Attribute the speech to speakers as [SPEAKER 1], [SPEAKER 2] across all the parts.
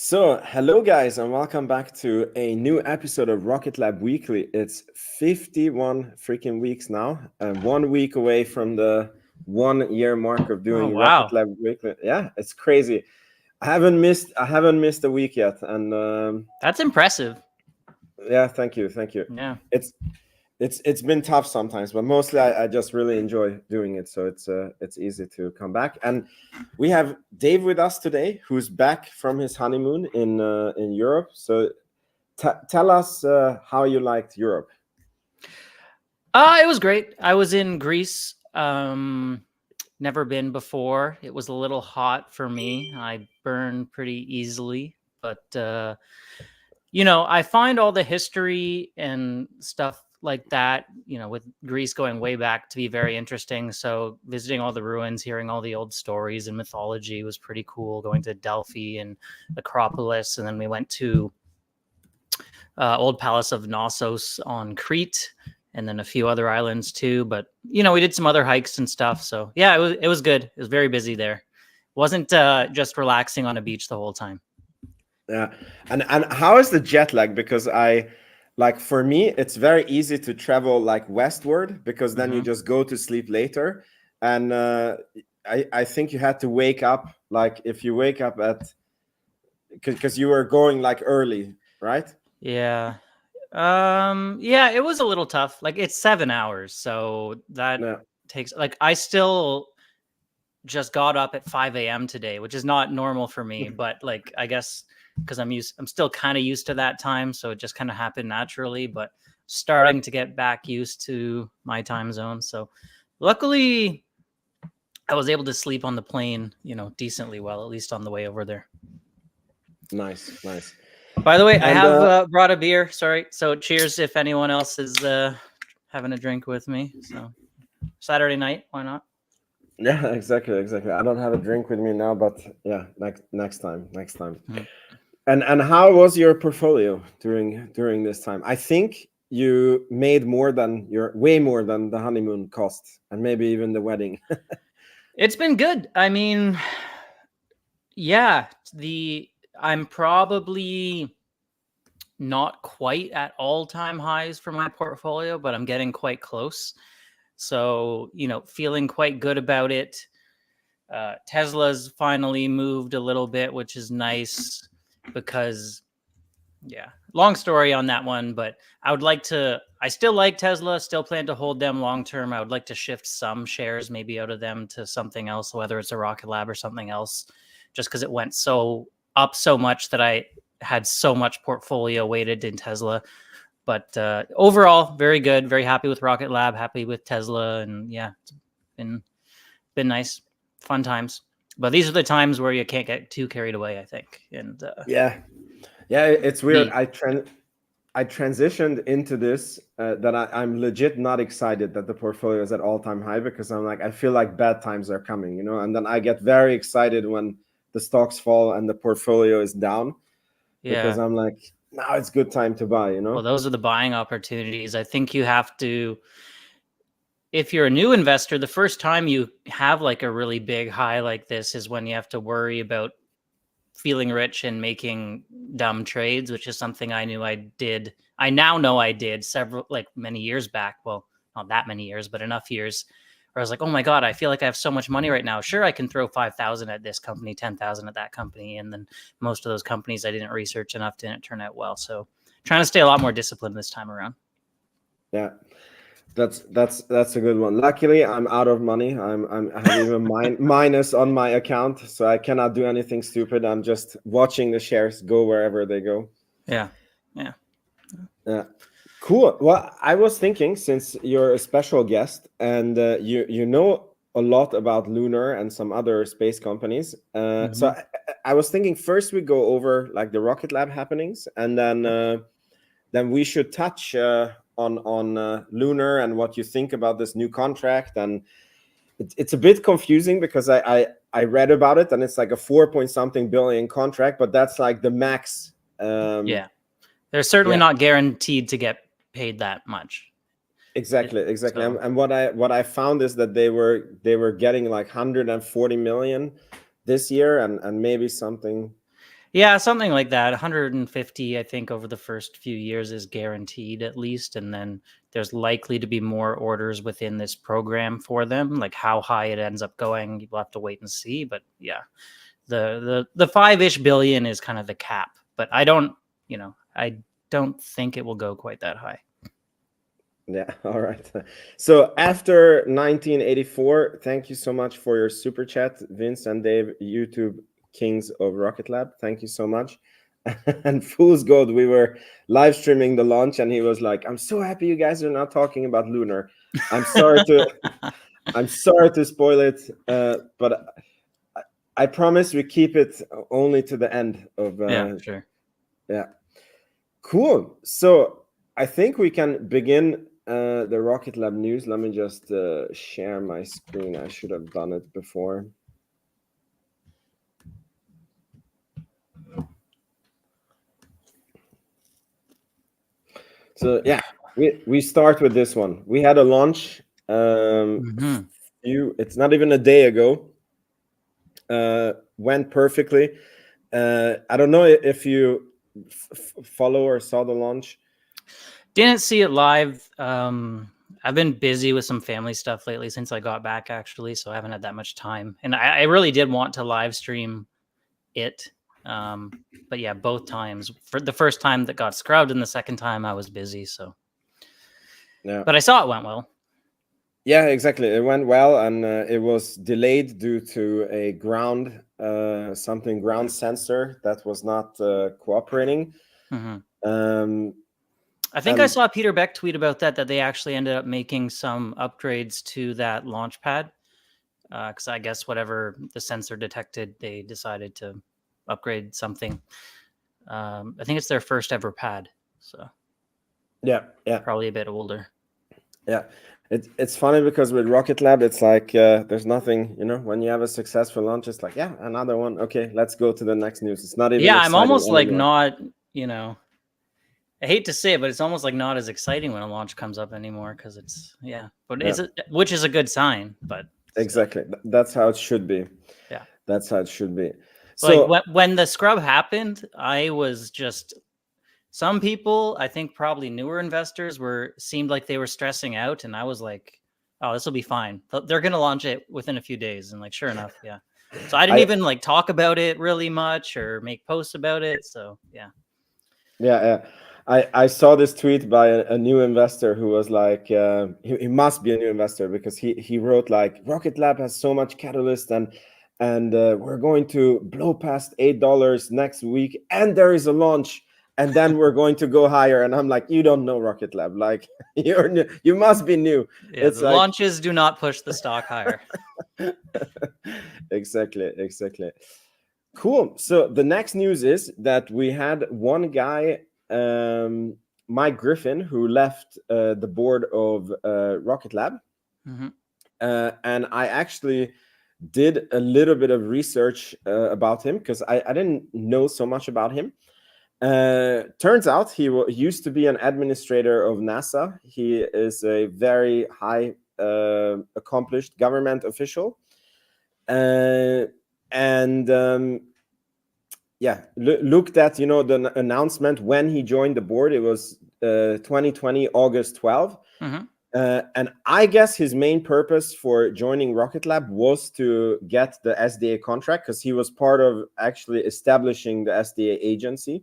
[SPEAKER 1] So, hello guys, and welcome back to a new episode of Rocket Lab Weekly. It's 51 freaking weeks now, and 1 week away from the 1 year mark of doing Rocket Lab Weekly. Yeah, it's crazy. I haven't missed a week yet, and
[SPEAKER 2] that's impressive.
[SPEAKER 1] Yeah, thank you.
[SPEAKER 2] Yeah,
[SPEAKER 1] it's been tough sometimes, but mostly I just really enjoy doing it. So it's easy to come back. And we have Dave with us today, who's back from his honeymoon in Europe. So tell us how you liked Europe.
[SPEAKER 2] it was great. I was in Greece. Never been before. It was a little hot for me. I burn pretty easily, but I find all the history and stuff like that, with Greece going way back, to be very interesting. So visiting all the ruins, hearing all the old stories and mythology was pretty cool. Going to Delphi and Acropolis, and then we went to Old Palace of Knossos on Crete, and then a few other islands too. But we did some other hikes and stuff. So yeah, it was good. It was very busy there. Wasn't just relaxing on a beach the whole time.
[SPEAKER 1] Yeah, and how is the jet lag? Because for me, it's very easy to travel like westward, because then you just go to sleep later. And I think you had to wake up, like if you wake up because you were going like early, right?
[SPEAKER 2] Yeah. Yeah, it was a little tough. Like, it's 7 hours, so that takes, like, I still just got up at 5 a.m. today, which is not normal for me, but like, I guess because I'm still kind of used to that time, so it just kind of happened naturally, but starting to get back used to my time zone. So luckily I was able to sleep on the plane, decently well, at least on the way over there.
[SPEAKER 1] Nice.
[SPEAKER 2] By the way, I have brought a beer. Sorry. So cheers if anyone else is having a drink with me. So Saturday night, why not?
[SPEAKER 1] Yeah, exactly. I don't have a drink with me now, but yeah, next time. Mm-hmm. And how was your portfolio during this time? I think you made way more than the honeymoon cost, and maybe even the wedding.
[SPEAKER 2] It's been good. I mean, yeah, I'm probably not quite at all-time highs for my portfolio, but I'm getting quite close. So, feeling quite good about it. Tesla's finally moved a little bit, which is nice because, yeah, long story on that one, but I still like Tesla, still plan to hold them long-term. I would like to shift some shares maybe out of them to something else, whether it's a Rocket Lab or something else, just because it went up so much that I had so much portfolio weighted in Tesla. But overall, very good. Very happy with Rocket Lab. Happy with Tesla, and yeah, it's been nice, fun times. But these are the times where you can't get too carried away, I think. And
[SPEAKER 1] yeah, it's weird. I transitioned into this that I'm legit not excited that the portfolio is at all-time high, because I'm like, I feel like bad times are coming, and then I get very excited when the stocks fall and the portfolio is down, because I'm like, now it's good time to buy,
[SPEAKER 2] Well, those are the buying opportunities. I think you have to, if you're a new investor, the first time you have like a really big high like this is when you have to worry about feeling rich and making dumb trades, which is something I knew I did. I now know I did many years back. Well, not that many years, but enough years where I was like, oh my God, I feel like I have so much money right now. Sure, I can throw 5,000 at this company, 10,000 at that company. And then most of those companies I didn't research enough, didn't turn out well. So trying to stay a lot more disciplined this time around.
[SPEAKER 1] Yeah. That's a good one. Luckily, I'm out of money. I have even minus on my account, so I cannot do anything stupid. I'm just watching the shares go wherever they go.
[SPEAKER 2] Yeah.
[SPEAKER 1] Cool. Well, I was thinking, since you're a special guest and you know a lot about Lunar and some other space companies, so I was thinking first we go over like the Rocket Lab happenings, and then we should touch on Lunar and what you think about this new contract. And it's a bit confusing because I read about it, and it's like a 4-point-something billion contract, but that's like the max.
[SPEAKER 2] Yeah, they're certainly not guaranteed to get paid that much.
[SPEAKER 1] Exactly. So. And what I found is that they were getting like 140 million this year, and maybe something
[SPEAKER 2] Yeah, something like that. 150, I think, over the first few years is guaranteed at least. And then there's likely to be more orders within this program for them. Like how high it ends up going, we'll have to wait and see. But yeah, the 5-ish billion is kind of the cap. But I don't think it will go quite that high.
[SPEAKER 1] Yeah, all right. So after 1984, thank you so much for your super chat, Vince and Dave, YouTube kings of Rocket Lab. Thank you so much. And Fool's Gold, we were live streaming the launch, and he was like, "I'm so happy you guys are not talking about Lunar. I'm sorry to spoil it, but I promise we keep it only to the end of."
[SPEAKER 2] Yeah, sure.
[SPEAKER 1] Yeah, cool. So I think we can begin the Rocket Lab news. Let me just share my screen. I should have done it before. So yeah, we start with this one. We had a launch. It's not even a day ago. Went perfectly. I don't know if you follow or saw the launch.
[SPEAKER 2] Didn't see it live. I've been busy with some family stuff lately since I got back, actually, so I haven't had that much time. And I really did want to live stream it. But yeah, both times. For the first time that got scrubbed, and the second time I was busy. So yeah, but I saw it went well.
[SPEAKER 1] Yeah, exactly. It went well, and it was delayed due to a ground sensor that was not cooperating.
[SPEAKER 2] I think I saw Peter Beck tweet about that they actually ended up making some upgrades to that launch pad. Because I guess whatever the sensor detected, they decided to upgrade something. I think it's their first ever pad. So
[SPEAKER 1] yeah,
[SPEAKER 2] probably a bit older.
[SPEAKER 1] Yeah, it's funny because with Rocket Lab, it's like there's nothing, when you have a successful launch, it's like, yeah, another one. Okay, let's go to the next news. It's not even.
[SPEAKER 2] Yeah, I'm almost anymore. Like not, I hate to say it, but it's almost like not as exciting when a launch comes up anymore because which is a good sign. But
[SPEAKER 1] exactly, that's how it should be.
[SPEAKER 2] Yeah,
[SPEAKER 1] that's how it should be.
[SPEAKER 2] So like when the scrub happened, I was just. Some people, I think probably newer investors, seemed like they were stressing out, and I was like, "Oh, this will be fine. They're going to launch it within a few days." And like, sure enough, yeah. So I didn't even like talk about it really much or make posts about it. So yeah.
[SPEAKER 1] Yeah. I saw this tweet by a new investor who was like, he must be a new investor because he wrote like, Rocket Lab has so much catalyst and we're going to blow past $8 next week, and there is a launch. And then we're going to go higher. And I'm like, you don't know Rocket Lab. Like, you're new. You must be new.
[SPEAKER 2] Yeah, the launches do not push the stock higher.
[SPEAKER 1] Exactly. Cool. So the next news is that we had one guy, Mike Griffin, who left the board of Rocket Lab. And I actually did a little bit of research about him because I didn't know so much about him. Turns out he used to be an administrator of NASA. He is a very high accomplished government official. Looked at the announcement when he joined the board. It was 2020 August 12. And I guess his main purpose for joining Rocket Lab was to get the SDA contract because he was part of actually establishing the SDA agency.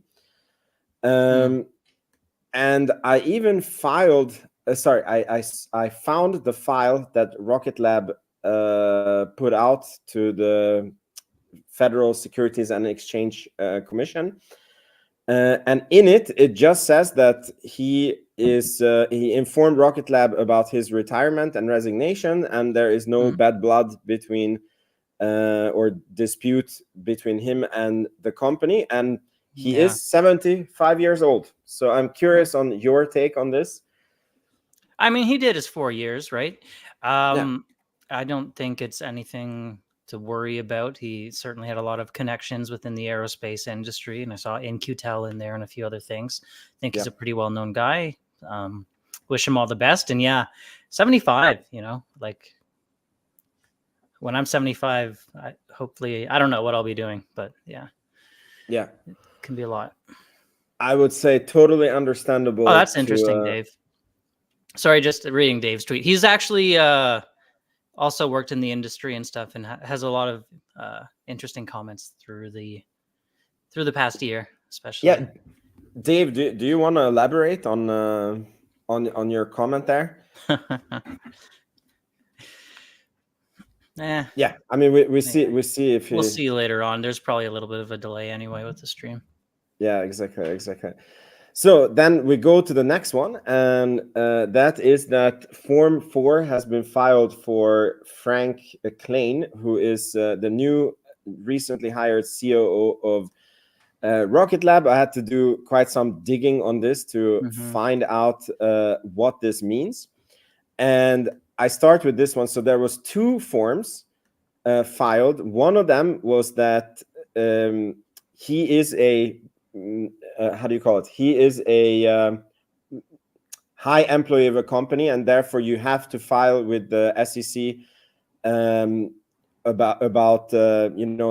[SPEAKER 1] And I even filed. I found the file that Rocket Lab put out to the Federal Securities and Exchange Commission, and in it just says that he informed Rocket Lab about his retirement and resignation, and there is no bad blood between or dispute between him and the company, and he is 75 years old. So I'm curious on your take on this.
[SPEAKER 2] I mean, he did his 4 years, right? I don't think it's anything to worry about. He certainly had a lot of connections within the aerospace industry, and I saw InQtel in there and a few other things. I think he's a pretty well-known guy. Wish him all the best. And 75, like when I'm 75, hopefully, I don't know what I'll be doing, but yeah.
[SPEAKER 1] Yeah,
[SPEAKER 2] it can be a lot.
[SPEAKER 1] I would say totally understandable.
[SPEAKER 2] Oh, that's interesting, Dave. Sorry, just reading Dave's tweet. He's actually also worked in the industry and stuff, and has a lot of interesting comments through the past year, especially.
[SPEAKER 1] Yeah, Dave, do you want to elaborate on your comment there? Yeah, I mean, we see if
[SPEAKER 2] we'll see later on. There's probably a little bit of a delay anyway with the stream.
[SPEAKER 1] Yeah, exactly. So then we go to the next one, and that is that Form 4 has been filed for Frank Klein, who is the new recently hired COO of Rocket Lab. I had to do quite some digging on this to find out what this means. And I start with this one. So there was 2 forms filed. One of them was that he is a how do you call it? He is a high employee of a company, and therefore you have to file with the SEC about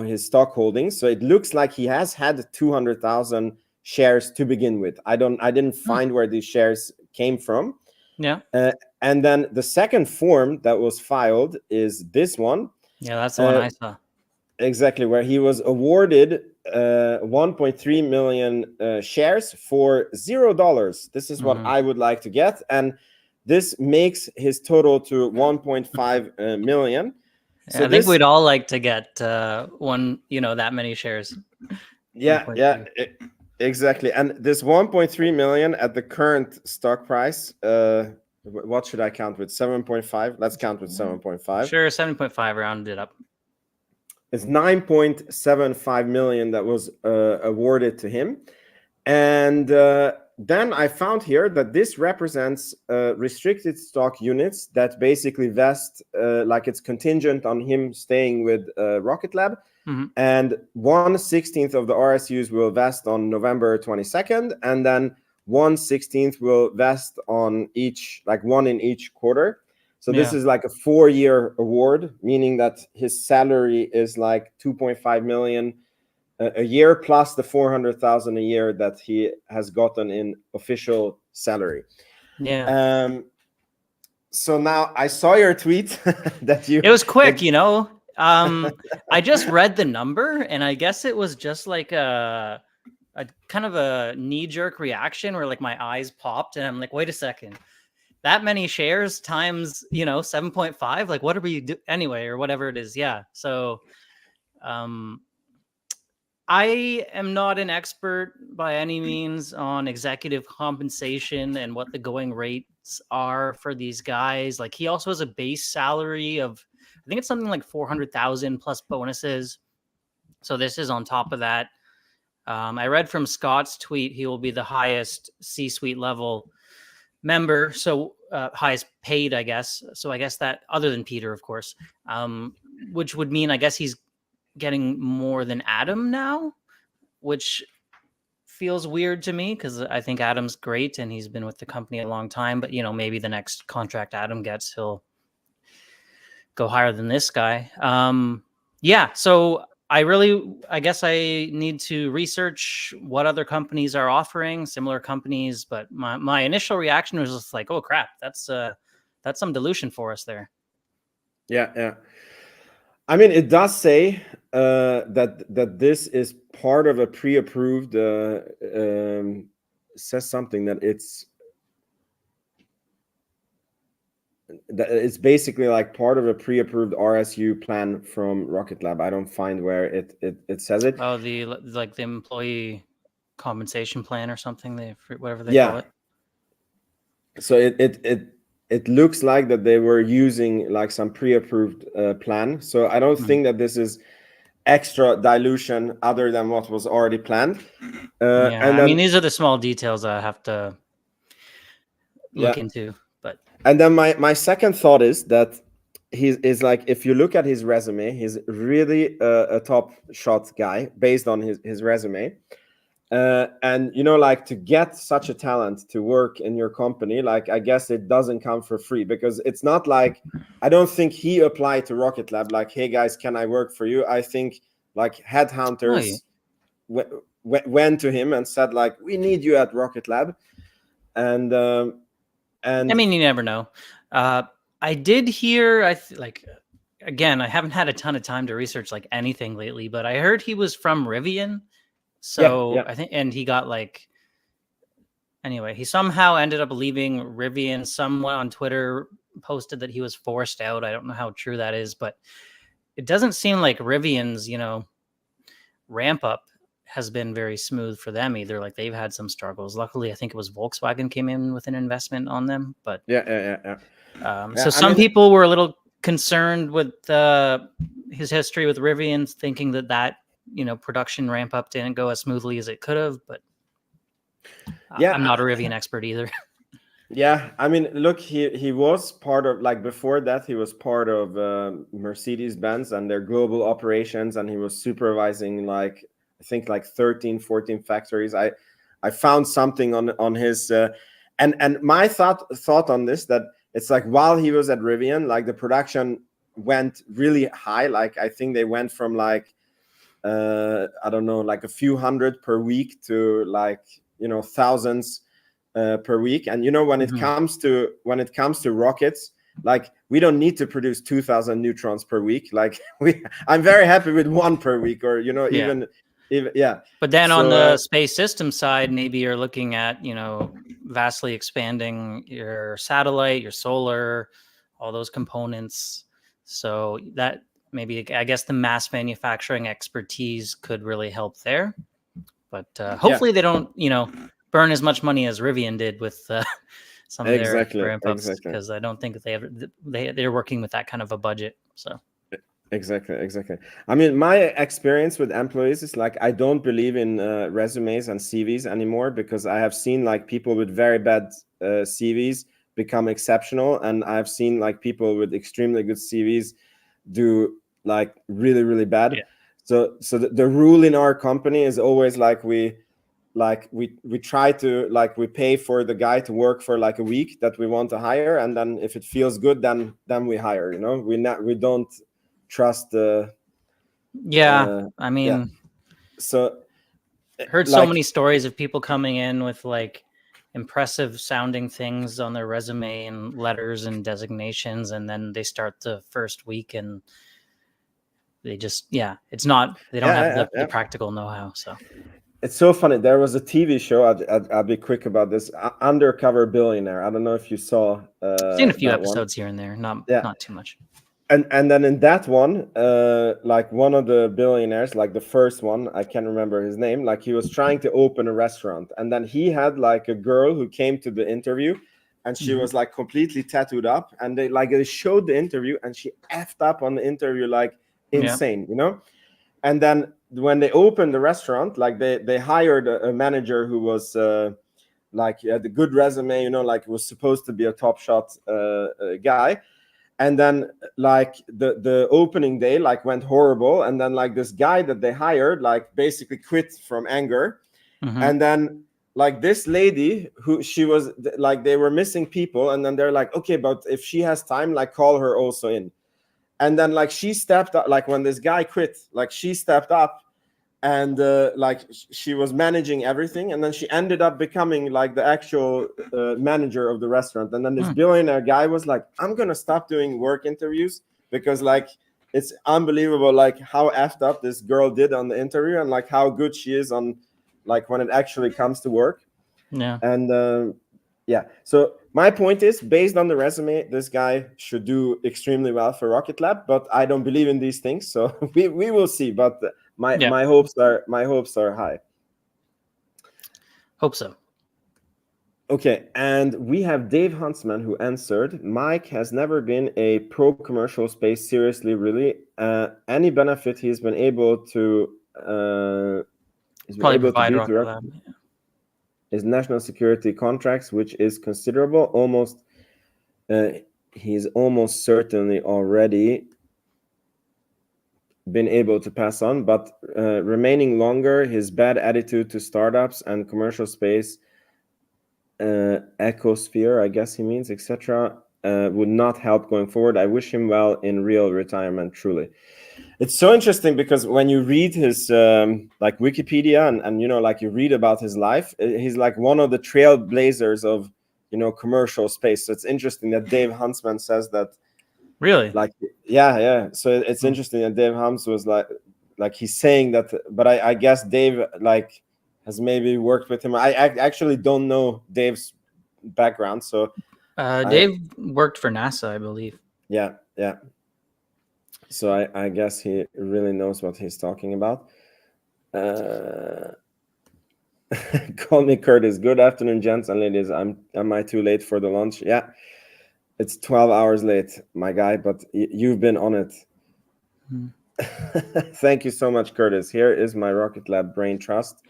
[SPEAKER 1] his stock holdings. So it looks like he has had 200,000 shares to begin with. I didn't find where these shares came from.
[SPEAKER 2] Yeah.
[SPEAKER 1] And then the second form that was filed is this one.
[SPEAKER 2] Yeah, that's the one I saw.
[SPEAKER 1] Exactly, where he was awarded 1.3 million shares for $0. This is what I would like to get, and this makes his total to 1.5 million.
[SPEAKER 2] So I think we'd all like to get that many shares.
[SPEAKER 1] Yeah, exactly. And this 1.3 million at the current stock price, what should I count with? 7.5. Let's count with 7.5.
[SPEAKER 2] Sure, 7.5. Round it up.
[SPEAKER 1] It's 9.75 million that was awarded to him. And then I found here that this represents restricted stock units that basically vest, like it's contingent on him staying with Rocket Lab. And 1/16 of the RSUs will vest on November 22nd. And then 1/16 will vest on each, like one in each quarter. So this is like a 4-year award, meaning that his salary is like 2.5 million a year plus the 400,000 a year that he has gotten in official salary.
[SPEAKER 2] Yeah.
[SPEAKER 1] So now I saw your tweet that you.
[SPEAKER 2] It was quick, I just read the number, and I guess it was just like a kind of a knee-jerk reaction where like my eyes popped, and I'm like, wait a second. That many shares times 7.5, like what are we do anyway, or whatever it is. Yeah, so I am not an expert by any means on executive compensation and what the going rates are for these guys. Like he also has a base salary of, I think it's something like 400,000 plus bonuses, so this is on top of that. I read from Scott's tweet he will be the highest C-suite level member, so highest paid, I guess. So I guess that, other than Peter, of course, which would mean I guess he's getting more than Adam now, which feels weird to me because I think Adam's great and he's been with the company a long time. But maybe the next contract Adam gets, he'll go higher than this guy. Yeah, so I guess I need to research what other companies are offering, similar companies. But my initial reaction was just like, oh crap, that's some dilution for us there.
[SPEAKER 1] Yeah. I mean, it does say that this is part of a pre-approved. Says something that it's basically like part of a pre-approved RSU plan from Rocket Lab. I don't find where it says it.
[SPEAKER 2] Oh, the employee compensation plan or something, whatever they call it.
[SPEAKER 1] So it looks like that they were using like some pre-approved plan. So I don't think that this is extra dilution other than what was already planned.
[SPEAKER 2] And then, I mean, these are the small details I have to look into. But
[SPEAKER 1] and then my second thought is that he's like, if you look at his resume, he's really a top shot guy based on his resume. And like to get such a talent to work in your company, like I guess it doesn't come for free, because it's not like, I don't think he applied to Rocket Lab like, hey guys, can I work for you? I think like headhunters went to him and said like, we need you at Rocket Lab. And
[SPEAKER 2] I mean, you never know. I did hear, again, I haven't had a ton of time to research like anything lately, but I heard he was from Rivian. So
[SPEAKER 1] yeah.
[SPEAKER 2] I think, and he got like, anyway, he somehow ended up leaving Rivian. Someone on Twitter posted that he was forced out. I don't know how true that is, but it doesn't seem like Rivian's, ramp up has been very smooth for them either. Like they've had some struggles. Luckily, I think it was Volkswagen came in with an investment on them, but so some people were a little concerned with his history with Rivian, thinking that production ramp up didn't go as smoothly as it could have, but I'm not a Rivian expert either.
[SPEAKER 1] Yeah, I mean, look, he was part of, like, before that, he was part of Mercedes-Benz and their global operations, and he was supervising, like, I think, like 13, 14 factories. I found something on his, and my thought on this, that it's like, while he was at Rivian, like, the production went really high. Like, I think they went from, like, I don't know, like a few hundred per week to, like, thousands per week. And when it comes to rockets, like, we don't need to produce 2,000 neutrons per week. Like, I'm very happy with one per week, or even
[SPEAKER 2] But then on the space system side, maybe you're looking at vastly expanding your satellite, your solar, all those components. So that maybe, I guess, the mass manufacturing expertise could really help there. But hopefully they don't burn as much money as Rivian did with some of their ramp ups, because I don't think that they're working with that kind of a budget. So
[SPEAKER 1] exactly. I mean, my experience with employees is like, I don't believe in resumes and CVs anymore, because I have seen like people with very bad CVs become exceptional, and I've seen like people with extremely good CVs do like really, really bad.
[SPEAKER 2] Yeah.
[SPEAKER 1] So the rule in our company is always like, we try to, like, we pay for the guy to work for like a week that we want to hire, and then if it feels good, then we hire. We don't trust the.
[SPEAKER 2] I mean,
[SPEAKER 1] so
[SPEAKER 2] heard so many stories of people coming in with like impressive sounding things on their resume and letters and designations, and then they start the first week and they just it's not, they don't have the practical know-how. So
[SPEAKER 1] it's so funny. There was a TV show, I'll be quick about this, Undercover Billionaire. I don't know if you saw.
[SPEAKER 2] Seen a few episodes here and there, not too much.
[SPEAKER 1] And then in that one, like, one of the billionaires, like the first one, I can't remember his name, like, he was trying to open a restaurant, and then he had like a girl who came to the interview, and she was like completely tattooed up, and they showed the interview, and she effed up on the interview like insane, And then when they opened the restaurant, like, they hired a manager who was like, had a good resume, like, was supposed to be a top shot guy. And then like the opening day like went horrible, and then like this guy that they hired like basically quit from anger. And then like this lady, who she was like, they were missing people, and then they're like, okay, but if she has time, like, call her also in. And then like she stepped up, like when this guy quit, like she stepped up, and like she was managing everything, and then she ended up becoming like the actual manager of the restaurant. And then this billionaire guy was like, I'm gonna stop doing work interviews, because like it's unbelievable like how effed up this girl did on the interview, and like how good she is on like when it actually comes to work. And so my point is, based on the resume, this guy should do extremely well for Rocket Lab, but I don't believe in these things, so we will see. But my hopes are high.
[SPEAKER 2] Hope so.
[SPEAKER 1] Okay, and we have Dave Huntsman, who answered, Mike has never been a pro commercial space, seriously, really. Any benefit he's been able to
[SPEAKER 2] provide Rocket Lab.
[SPEAKER 1] His national security contracts, which is considerable. He's almost certainly already been able to pass on, but remaining longer, his bad attitude to startups and commercial space, ecosphere, I guess he means, etc., would not help going forward. I wish him well in real retirement, truly. It's so interesting because when you read his like Wikipedia and you know, like you read about his life, he's like one of the trailblazers of, you know, commercial space. So it's interesting that Dave Huntsman says that.
[SPEAKER 2] Really?
[SPEAKER 1] Like, yeah. So it's interesting that Dave Hums was like he's saying that, but I guess Dave like has maybe worked with him. I actually don't know Dave's background, so
[SPEAKER 2] Dave worked for NASA, I believe.
[SPEAKER 1] Yeah. So I guess he really knows what he's talking about. Call me Curtis. Good afternoon, gents and ladies. Am I too late for the lunch? Yeah, it's 12 hours late, my guy, but you've been on it. Thank you so much, Curtis. Here is my Rocket Lab brain trust.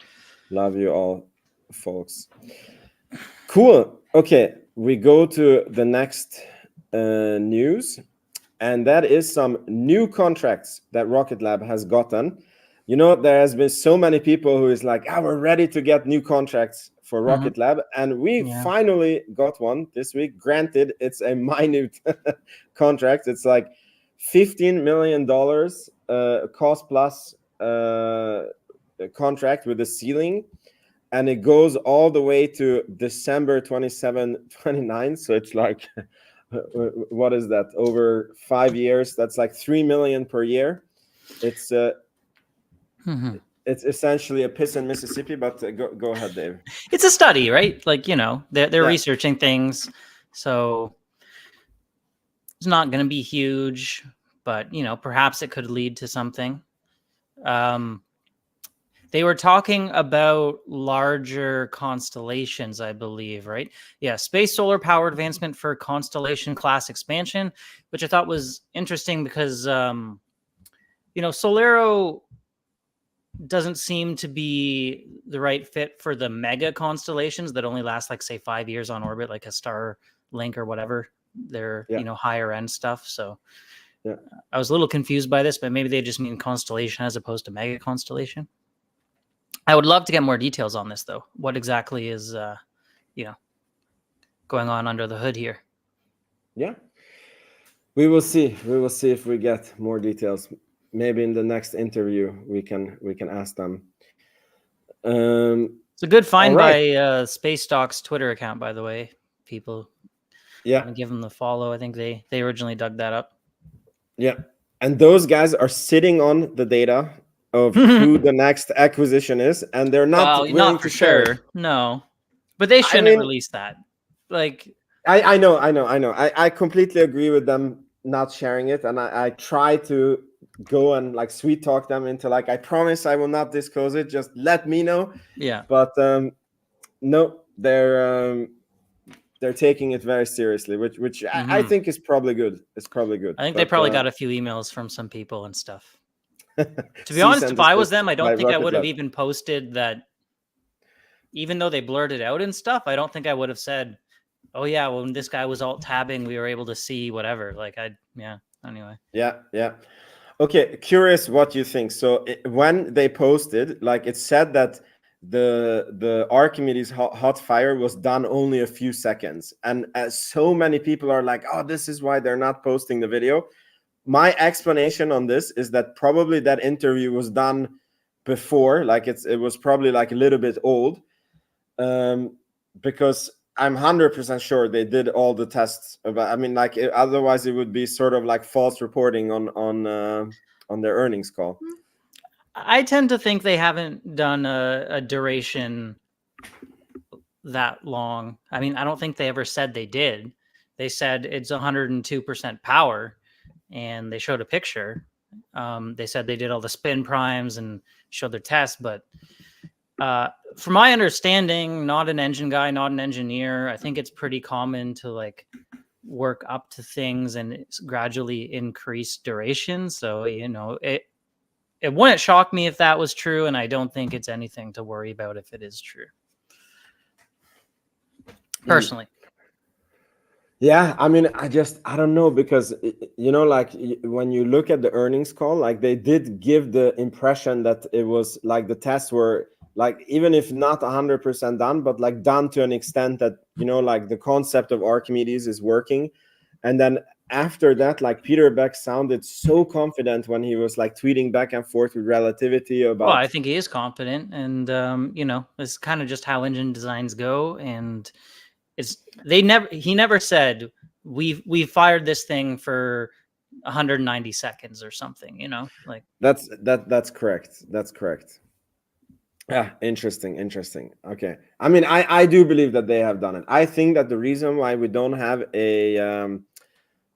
[SPEAKER 1] Love you all, folks. Cool. Okay, we go to the next news, and that is some new contracts that Rocket Lab has gotten. You know, there has been so many people who is like, we're ready to get new contracts for Rocket Lab, and we finally got one this week. Granted, it's a minute contract. It's like $15 million cost plus contract with a ceiling, and it goes all the way to December 27, 29. So it's like, what is that? Over 5 years. That's like $3 million per year. It's it's essentially a piss in Mississippi, but go ahead, Dave.
[SPEAKER 2] It's a study, right? Like, you know, they're researching things, so it's not going to be huge, but, you know, perhaps it could lead to something. They were talking about larger constellations, I believe, right? Yeah, space solar power advancement for constellation class expansion, which I thought was interesting because, you know, Solero doesn't seem to be the right fit for the mega constellations that only last, like, say, 5 years on orbit, like a Starlink or whatever. They're, you know, higher end stuff. So I was a little confused by this, but maybe they just mean constellation as opposed to mega constellation. I would love to get more details on this, though. What exactly is, you know, going on under the hood here?
[SPEAKER 1] Yeah, we will see. We will see if we get more details. Maybe in the next interview we can ask them.
[SPEAKER 2] It's a good find by Space Dock's Twitter account, by the way. People, give them the follow. I think they originally dug that up.
[SPEAKER 1] Yeah, and those guys are sitting on the data of who the next acquisition is, and they're not willing
[SPEAKER 2] not for
[SPEAKER 1] to share.
[SPEAKER 2] Sure. No, but they shouldn't release that. Like,
[SPEAKER 1] I know. I completely agree with them not sharing it, and I try to go and like sweet talk them into like, I promise I will not disclose it. Just let me know.
[SPEAKER 2] Yeah.
[SPEAKER 1] But no, they're taking it very seriously, which I think is probably good. It's probably good.
[SPEAKER 2] I think they probably got a few emails from some people and stuff. To be honest, if I was them, I don't think I would have even posted that. Even though they blurted out and stuff, I don't think I would have said, "Oh yeah, when this guy was alt tabbing, we were able to see whatever." Like, anyway.
[SPEAKER 1] Yeah. Okay, curious what you think. So when they posted, like, it said that the Archimedes hot fire was done only a few seconds, and so many people are like, "Oh, this is why they're not posting the video." My explanation on this is that probably that interview was done before, like it was probably like a little bit old, because I'm 100% sure they did all the tests. I mean, like, otherwise it would be sort of like false reporting on their earnings call.
[SPEAKER 2] I tend to think they haven't done a duration that long. I mean, I don't think they ever said they did. They said it's 102% power, and they showed a picture. They said they did all the spin primes and showed their tests, but from my understanding, not an engine guy, not an engineer, I think it's pretty common to like work up to things and gradually increase duration. So, you know, it wouldn't shock me if that was true, and I don't think it's anything to worry about if it is true. Personally.
[SPEAKER 1] Yeah, I mean, I don't know, because, you know, like when you look at the earnings call, like they did give the impression that it was like the tests were like, even if not 100% done, but like done to an extent that, you know, like the concept of Archimedes is working. And then after that, like Peter Beck sounded so confident when he was like tweeting back and forth with relativity about.
[SPEAKER 2] Well, I think he is confident, and it's kind of just how engine designs go. And he never said we fired this thing for 190 seconds or something. Like
[SPEAKER 1] That's correct. That's correct. Yeah, interesting. Okay. I mean, I do believe that they have done it. I think that the reason why we don't have a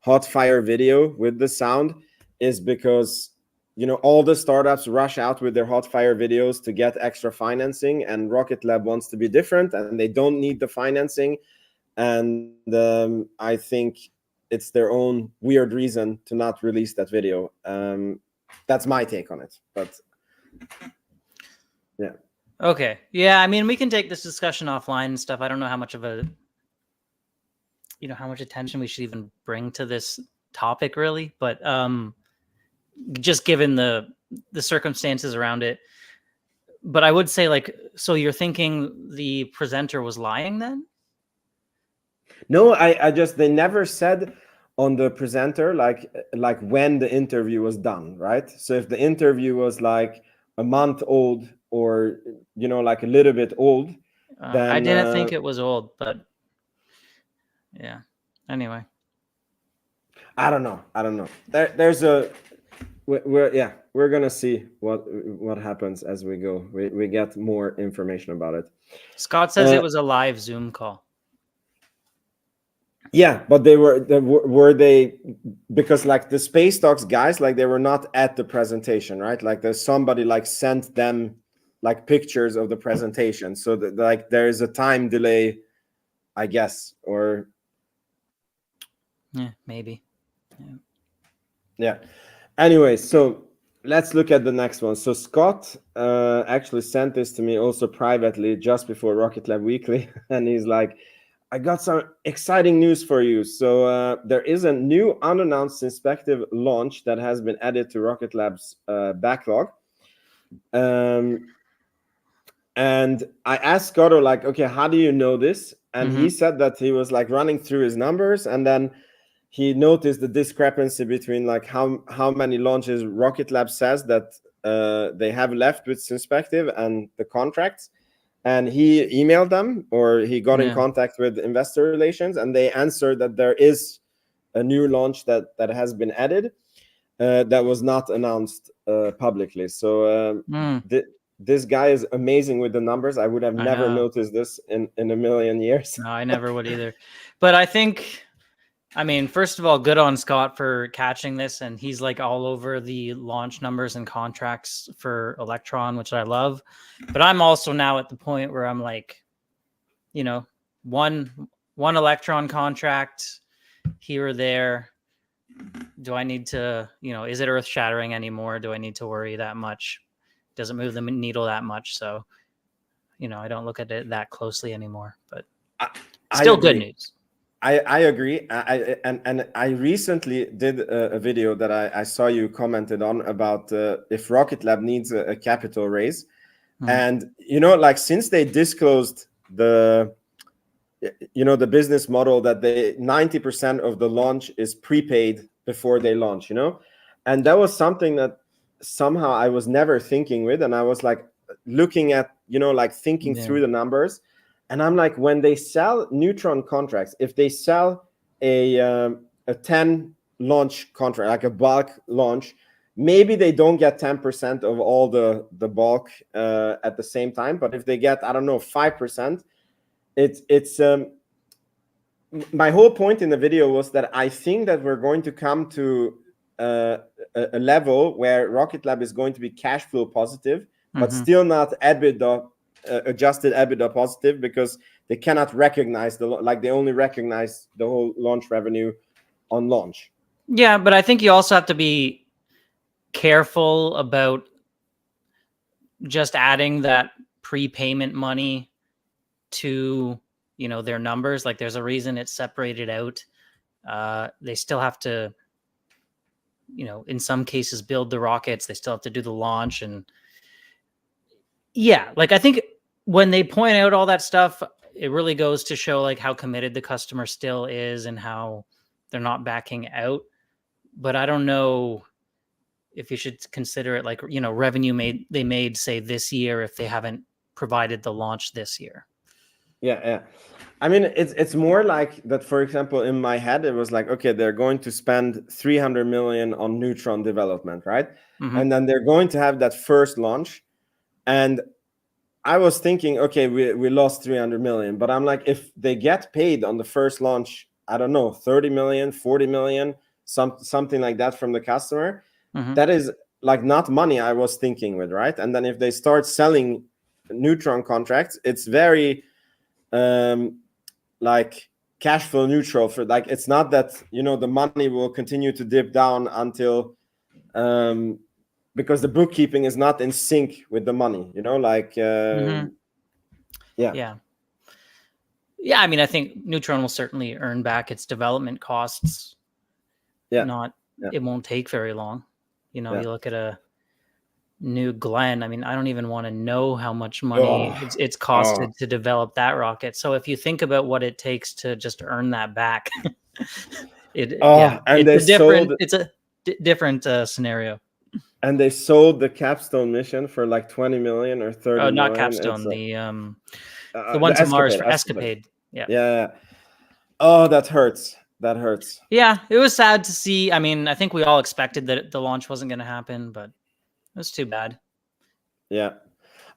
[SPEAKER 1] hot fire video with the sound is because all the startups rush out with their hot fire videos to get extra financing, and Rocket Lab wants to be different, and they don't need the financing. And I think it's their own weird reason to not release that video. That's my take on it, but yeah.
[SPEAKER 2] Okay. Yeah, I mean, we can take this discussion offline and stuff. I don't know how much of how much attention we should even bring to this topic, really, but just given the circumstances around it. But I would say, like, so you're thinking the presenter was lying then?
[SPEAKER 1] No, they never said on the presenter like when the interview was done, right? So if the interview was like a month old, or like a little bit old, then
[SPEAKER 2] I didn't think it was old, but yeah. Anyway,
[SPEAKER 1] I don't know. We're gonna see what happens as we go. We get more information about it.
[SPEAKER 2] Scott says it was a live Zoom call.
[SPEAKER 1] Yeah, but were they, because like the Space Talks guys, like they were not at the presentation, right? Like there's somebody like sent them like pictures of the presentation, so that like there is a time delay, I guess, or
[SPEAKER 2] yeah, maybe.
[SPEAKER 1] Yeah. Anyway, so let's look at the next one. So Scott actually sent this to me also privately just before Rocket Lab Weekly, and he's like, I got some exciting news for you. So there is a new unannounced inspective launch that has been added to Rocket Lab's backlog. And I asked Scotto, like, okay, how do you know this? And he said that he was like running through his numbers, and then he noticed the discrepancy between like how many launches Rocket Lab says that they have left with Synspective and the contracts. And he emailed them, or he got in contact with investor relations, and they answered that there is a new launch that has been added that was not announced publicly. So this guy is amazing with the numbers. I would have never noticed this in a million years.
[SPEAKER 2] No, I never would either. But I think, I mean, first of all, good on Scott for catching this, and he's like all over the launch numbers and contracts for Electron, which I love. But I'm also now at the point where I'm like, one Electron contract here or there. Do I need to, is it earth shattering anymore? Do I need to worry that much? Does it move the needle that much? So, I don't look at it that closely anymore, but still good news.
[SPEAKER 1] I agree. I recently did a video that I saw you commented on about if Rocket Lab needs a capital raise. And, like since they disclosed the business model that 90% of the launch is prepaid before they launch, and that was something that somehow I was never thinking with. And I was like looking at, like thinking through the numbers. And I'm like, when they sell Neutron contracts, if they sell a 10 launch contract, like a bulk launch, maybe they don't get 10% of all the bulk at the same time. But if they get, I don't know, 5%, it's my whole point in the video was that I think that we're going to come to a level where Rocket Lab is going to be cash flow positive, but still not EBITDA adjusted EBITDA positive, because they cannot recognize they only recognize the whole launch revenue on launch.
[SPEAKER 2] Yeah, but I think you also have to be careful about just adding that prepayment money to their numbers. Like there's a reason it's separated out. They still have to in some cases build the rockets. They still have to do the launch. And yeah, like I think when they point out all that stuff, it really goes to show like how committed the customer still is, and how they're not backing out. But I don't know if you should consider it like, revenue they made say this year if they haven't provided the launch this year.
[SPEAKER 1] Yeah. I mean, it's more like that. For example, in my head, it was like, okay, they're going to spend 300 million on Neutron development, right? And then they're going to have that first launch. And I was thinking, okay, we lost 300 million, but I'm like, if they get paid on the first launch, I don't know, 30 million, 40 million, something like that from the customer, that is like not money I was thinking with, right? And then if they start selling Neutron contracts, it's very like cash flow neutral for, like, it's not that, the money will continue to dip down until because the bookkeeping is not in sync with the money, like
[SPEAKER 2] Yeah. I mean, I think Neutron will certainly earn back its development costs. It won't take very long. You look at a New Glenn. I mean, I don't even want to know how much money it's costed to develop that rocket. So if you think about what it takes to just earn that back, it's a different scenario.
[SPEAKER 1] And they sold the capstone mission for like 20 million or 30 million.
[SPEAKER 2] Not capstone, the one to Mars for Escapade.
[SPEAKER 1] Yeah. Oh, that hurts.
[SPEAKER 2] Yeah, it was sad to see. I mean, I think we all expected that the launch wasn't going to happen, but it was too bad.
[SPEAKER 1] Yeah.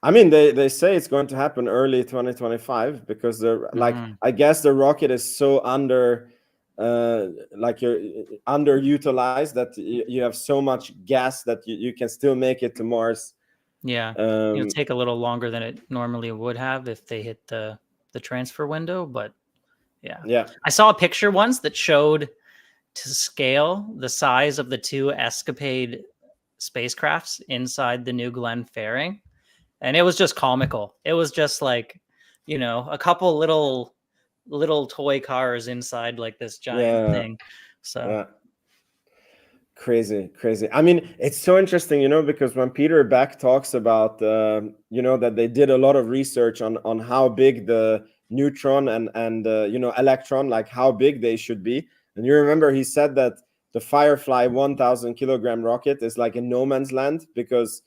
[SPEAKER 1] I mean, they say it's going to happen early 2025 because I guess the rocket is so you're underutilized that you have so much gas that you can still make it to Mars.
[SPEAKER 2] Yeah. It'll take a little longer than it normally would have if they hit the transfer window, but yeah. I saw a picture once that showed to scale the size of the two Escapade spacecrafts inside the New Glenn fairing, and it was just comical. It was just like, a couple little toy cars inside like this giant thing. So
[SPEAKER 1] crazy. I mean, it's so interesting, because when Peter Beck talks about that they did a lot of research on how big the Neutron and Electron, like how big they should be. And you remember he said that the Firefly 1,000 kilogram rocket is like in no man's land because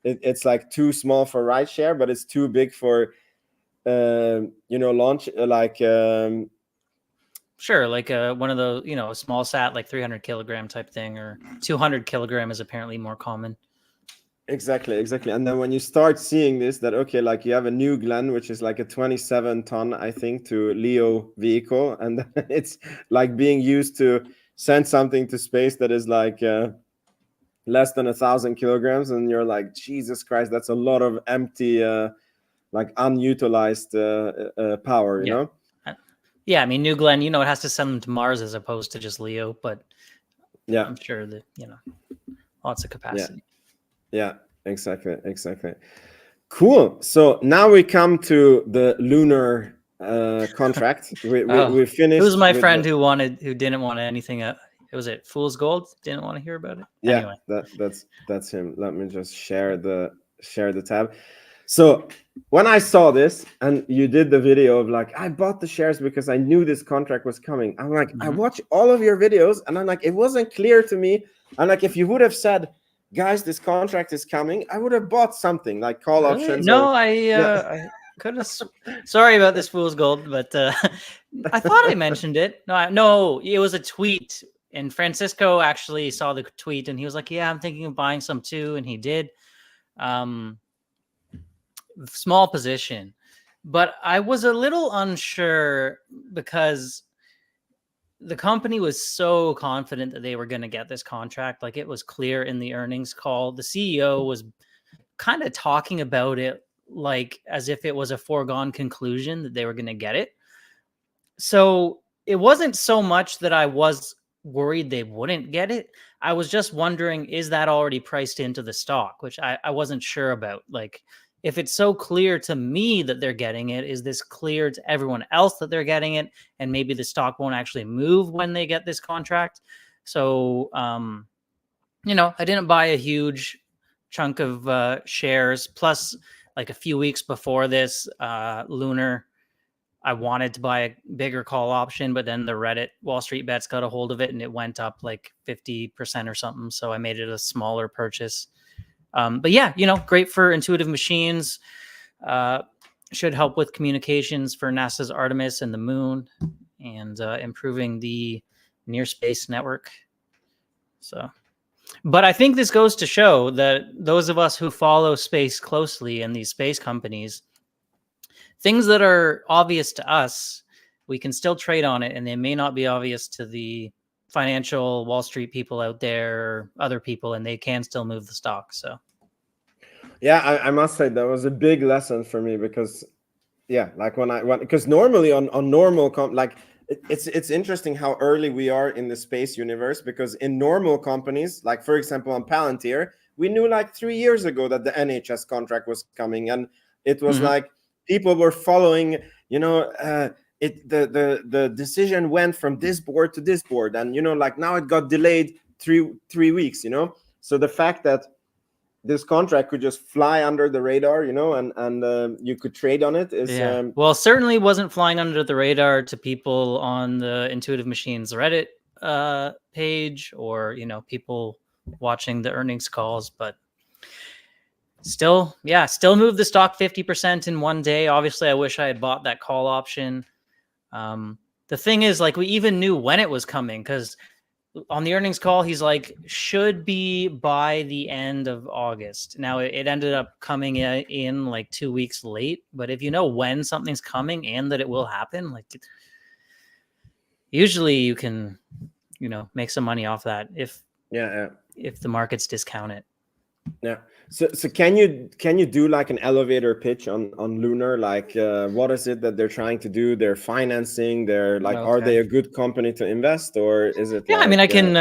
[SPEAKER 1] it's like too small for rideshare, but it's too big for launch, like
[SPEAKER 2] sure, like one of those, a small sat, like 300 kilogram type thing, or 200 kilogram is apparently more common.
[SPEAKER 1] Exactly. And then when you start seeing this, that okay, like you have a New Glenn, which is like a 27 ton, I think, to LEO vehicle, and it's like being used to send something to space that is like less than 1,000 kilograms, and you're like, Jesus Christ, that's a lot of empty like unutilized power, you know?
[SPEAKER 2] Yeah, I mean, New Glenn, it has to send them to Mars as opposed to just LEO, but I'm sure that, lots of capacity.
[SPEAKER 1] Yeah, exactly. Cool. So now we come to the lunar contract. We finished.
[SPEAKER 2] Who's my friend who didn't want anything? Was it Fool's Gold? Didn't want to hear about it.
[SPEAKER 1] Yeah, anyway. that's him. Let me just share the tab. So when I saw this and you did the video of like, I bought the shares because I knew this contract was coming. I'm like, I watch all of your videos and I'm like, it wasn't clear to me. I'm like, if you would have said, guys, this contract is coming, I would have bought something like call options.
[SPEAKER 2] No, I could have. Sorry about this Fool's Gold, but I thought I mentioned it. No, it was a tweet. And Francisco actually saw the tweet and he was like, yeah, I'm thinking of buying some too. And he did. Small position. But I was a little unsure because the company was so confident that they were going to get this contract. Like it was clear in the earnings call. The CEO was kind of talking about it like as if it was a foregone conclusion that they were going to get it. So it wasn't so much that I was worried they wouldn't get it. I was just wondering, is that already priced into the stock, which I wasn't sure about. Like, if it's so clear to me that they're getting it, is this clear to everyone else that they're getting it? And maybe the stock won't actually move when they get this contract. So, I didn't buy a huge chunk of shares. Plus, like a few weeks before this, Lunar I wanted to buy a bigger call option, but then the Reddit Wall Street Bets got a hold of it and it went up like 50% or something. So I made it a smaller purchase. But yeah, great for intuitive machines. Should help with communications for NASA's Artemis and the moon, and improving the near space network. So, but I think this goes to show that those of us who follow space closely and these space companies, things that are obvious to us, we can still trade on it, and they may not be obvious to the financial Wall Street people out there or other people, and they can still move the stock. So,
[SPEAKER 1] yeah, I must say that was a big lesson for me, because, yeah, like because normally on normal like it's interesting how early we are in the space universe, because in normal companies, like for example on Palantir, we knew like 3 years ago that the NHS contract was coming, and it was like people were following, the decision went from this board to this board, and like now it got delayed three weeks, so the fact that this contract could just fly under the radar, and you could trade on it is
[SPEAKER 2] well, certainly wasn't flying under the radar to people on the Intuitive Machines Reddit page, or people watching the earnings calls, but still moved the stock 50% in one day. Obviously, I wish I had bought that call option. The thing is, like, we even knew when it was coming, because on the earnings call, he's like, should be by the end of August. Now, it ended up coming in like 2 weeks late. But if you know when something's coming and that it will happen, like, usually you can, make some money off that if the markets discount it.
[SPEAKER 1] Yeah. So can you do like an elevator pitch on Lunar? Like, what is it that they're trying to do? They're financing. They're like, Are they a good company to invest, or is it?
[SPEAKER 2] Yeah, I mean, I can.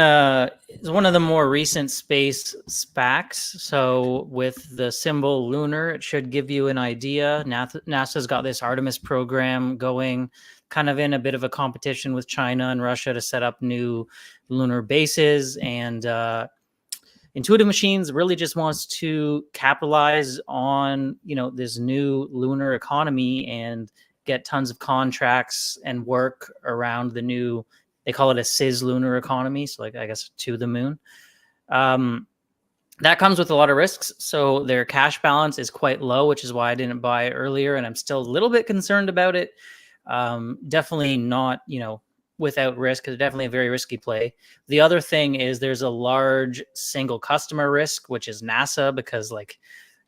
[SPEAKER 2] It's one of the more recent space SPACs. So with the symbol Lunar, it should give you an idea. NASA's got this Artemis program going, kind of in a bit of a competition with China and Russia to set up new lunar bases, and Intuitive Machines really just wants to capitalize on, this new lunar economy and get tons of contracts and work around the new, they call it a cislunar economy. So like, I guess, to the moon. That comes with a lot of risks. So their cash balance is quite low, which is why I didn't buy earlier. And I'm still a little bit concerned about it. Definitely not, without risk. It's definitely a very risky play. The other thing is there's a large single customer risk, which is NASA, because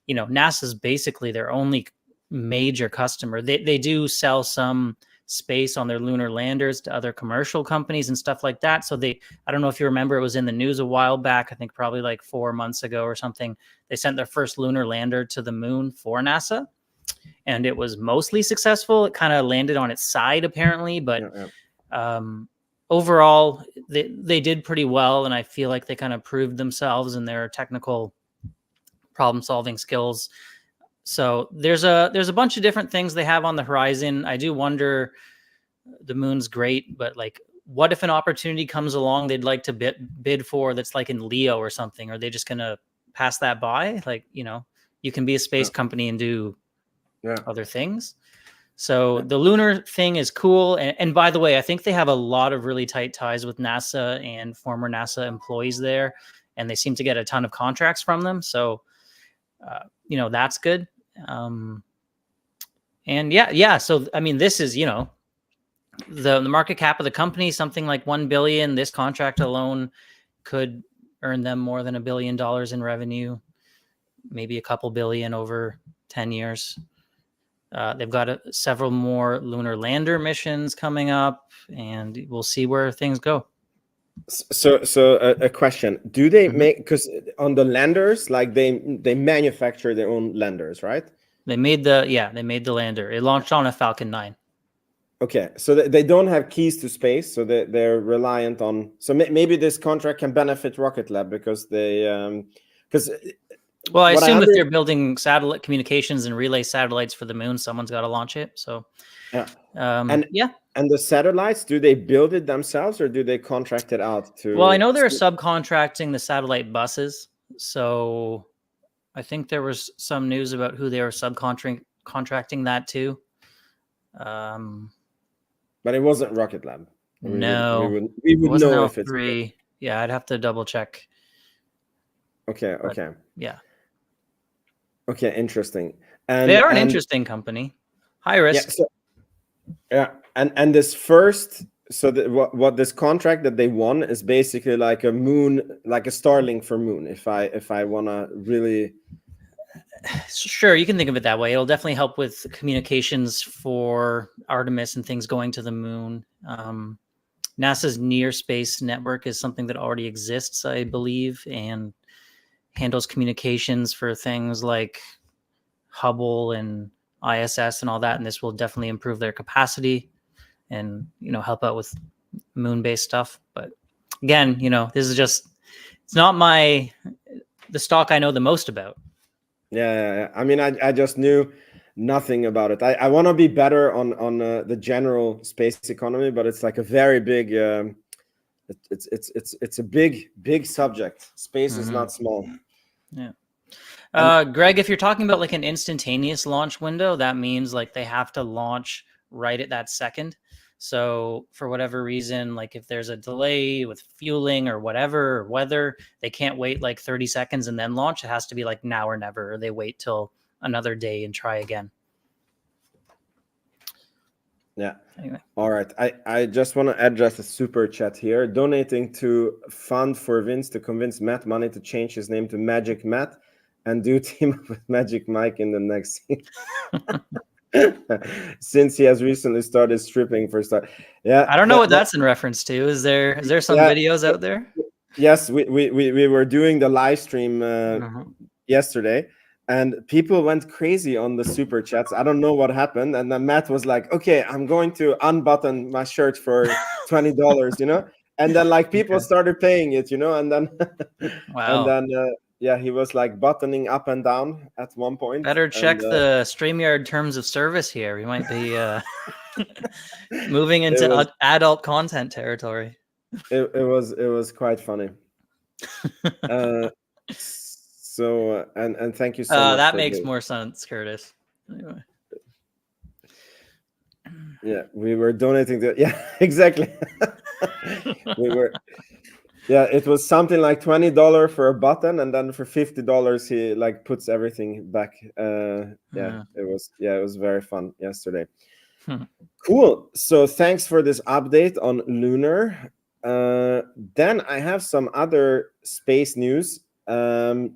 [SPEAKER 2] NASA's basically their only major customer. They do sell some space on their lunar landers to other commercial companies and stuff like that. So I don't know if you remember, it was in the news a while back, I think probably like 4 months ago or something. They sent their first lunar lander to the moon for NASA, and it was mostly successful. It kind of landed on its side apparently, but overall they did pretty well, and I feel like they kind of proved themselves in their technical problem solving skills. So there's a bunch of different things they have on the horizon. I do wonder, the moon's great, but like, what if an opportunity comes along they'd like to bid for that's like in Leo or something? Are they just gonna pass that by? Like, you can be a space company and do other things. So the lunar thing is cool. And by the way, I think they have a lot of really tight ties with NASA and former NASA employees there, and they seem to get a ton of contracts from them. So, that's good. And so, I mean, this is, the market cap of the company, something like 1 billion. This contract alone could earn them more than $1 billion in revenue, maybe a couple billion over 10 years. They've got several more lunar lander missions coming up, and we'll see where things go.
[SPEAKER 1] So a question: do they make, because on the landers, like they manufacture their own landers, right?
[SPEAKER 2] They made the lander. It launched on a Falcon 9.
[SPEAKER 1] Okay, so they don't have keys to space, so they're reliant on. So maybe this contract can benefit Rocket Lab, because
[SPEAKER 2] well, I assume if they're building satellite communications and relay satellites for the moon, someone's got to launch it. So,
[SPEAKER 1] And the satellites, do they build it themselves, or do they contract it out to?
[SPEAKER 2] Well, I know they're subcontracting the satellite buses. So I think there was some news about who they were subcontracting that to.
[SPEAKER 1] But it wasn't Rocket Lab.
[SPEAKER 2] No,
[SPEAKER 1] we would
[SPEAKER 2] wasn't
[SPEAKER 1] know
[SPEAKER 2] L3.
[SPEAKER 1] if it's good.
[SPEAKER 2] Yeah, I'd have to double check.
[SPEAKER 1] Okay,
[SPEAKER 2] But,
[SPEAKER 1] okay.
[SPEAKER 2] yeah.
[SPEAKER 1] Okay, interesting. And
[SPEAKER 2] they are an interesting company. High risk.
[SPEAKER 1] And this first, so what this contract that they won is basically like a moon, like a Starlink for moon. If I wanna really,
[SPEAKER 2] sure, you can think of it that way. It'll definitely help with communications for Artemis and things going to the moon. NASA's Near Space Network is something that already exists, I believe, and handles communications for things like Hubble and ISS and all that. And this will definitely improve their capacity and, help out with moon-based stuff. But again, this is just, it's not the stock I know the most about.
[SPEAKER 1] Yeah. I mean, I just knew nothing about it. I want to be better on the general space economy, but it's like a very big, it's a big subject. Space is not small.
[SPEAKER 2] Yeah. Greg, if you're talking about like an instantaneous launch window, that means like they have to launch right at that second. So for whatever reason, like if there's a delay with fueling or whatever, or weather, they can't wait like 30 seconds and then launch. It has to be like now or never, or they wait till another day and try again.
[SPEAKER 1] Yeah.
[SPEAKER 2] Anyway.
[SPEAKER 1] All right. I just want to address a super chat here. Donating to Fund for Vince to convince Matt Money to change his name to Magic Matt and do team up with Magic Mike in the next scene. Since he has recently started stripping for start. Yeah.
[SPEAKER 2] I don't know what that's in reference to. Is there some videos out there?
[SPEAKER 1] Yes, we were doing the live stream yesterday. And people went crazy on the super chats. I don't know what happened. And then Matt was like, okay, I'm going to unbutton my shirt for $20, And then like people started paying it, and then
[SPEAKER 2] wow.
[SPEAKER 1] And then he was like buttoning up and down at one point.
[SPEAKER 2] Better check the StreamYard terms of service here. We might be moving into adult content territory.
[SPEAKER 1] It was quite funny. So and thank you so much.
[SPEAKER 2] That makes more sense, Curtis. Anyway.
[SPEAKER 1] Yeah, we were donating to exactly. We were it was something like $20 for a button, and then for $50 he like puts everything back. It was very fun yesterday. Cool. So thanks for this update on Lunar. Then I have some other space news. The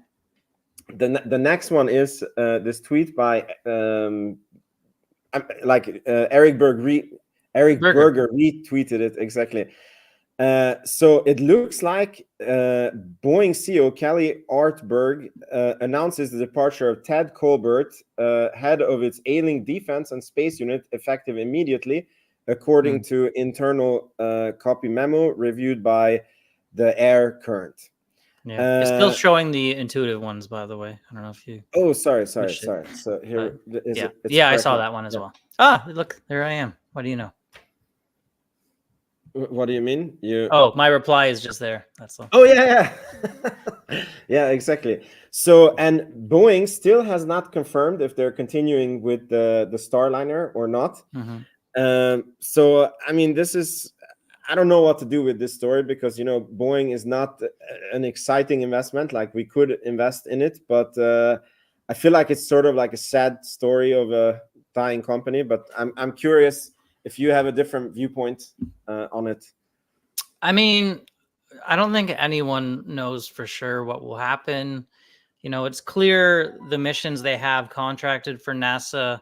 [SPEAKER 1] next one is this tweet by Eric Berger retweeted it exactly. So it looks like Boeing CEO Kelly Ortberg announces the departure of Ted Colbert, head of its ailing defense and space unit, effective immediately, according to internal copy memo reviewed by the Air Current.
[SPEAKER 2] Yeah, it's still showing the intuitive ones, by the way. I don't know if you.
[SPEAKER 1] Oh, sorry. So here,
[SPEAKER 2] I saw that one as well. Ah, look, there I am. What do you know?
[SPEAKER 1] What do you mean?
[SPEAKER 2] Oh, my reply is just there. That's all.
[SPEAKER 1] Oh yeah. Yeah, exactly. So, and Boeing still has not confirmed if they're continuing with the Starliner or not. So, I mean, I don't know what to do with this story because Boeing is not an exciting investment. Like we could invest in it, but I feel like it's sort of like a sad story of a dying company. But I'm curious if you have a different viewpoint on it.
[SPEAKER 2] I mean, I don't think anyone knows for sure what will happen. It's clear the missions they have contracted for NASA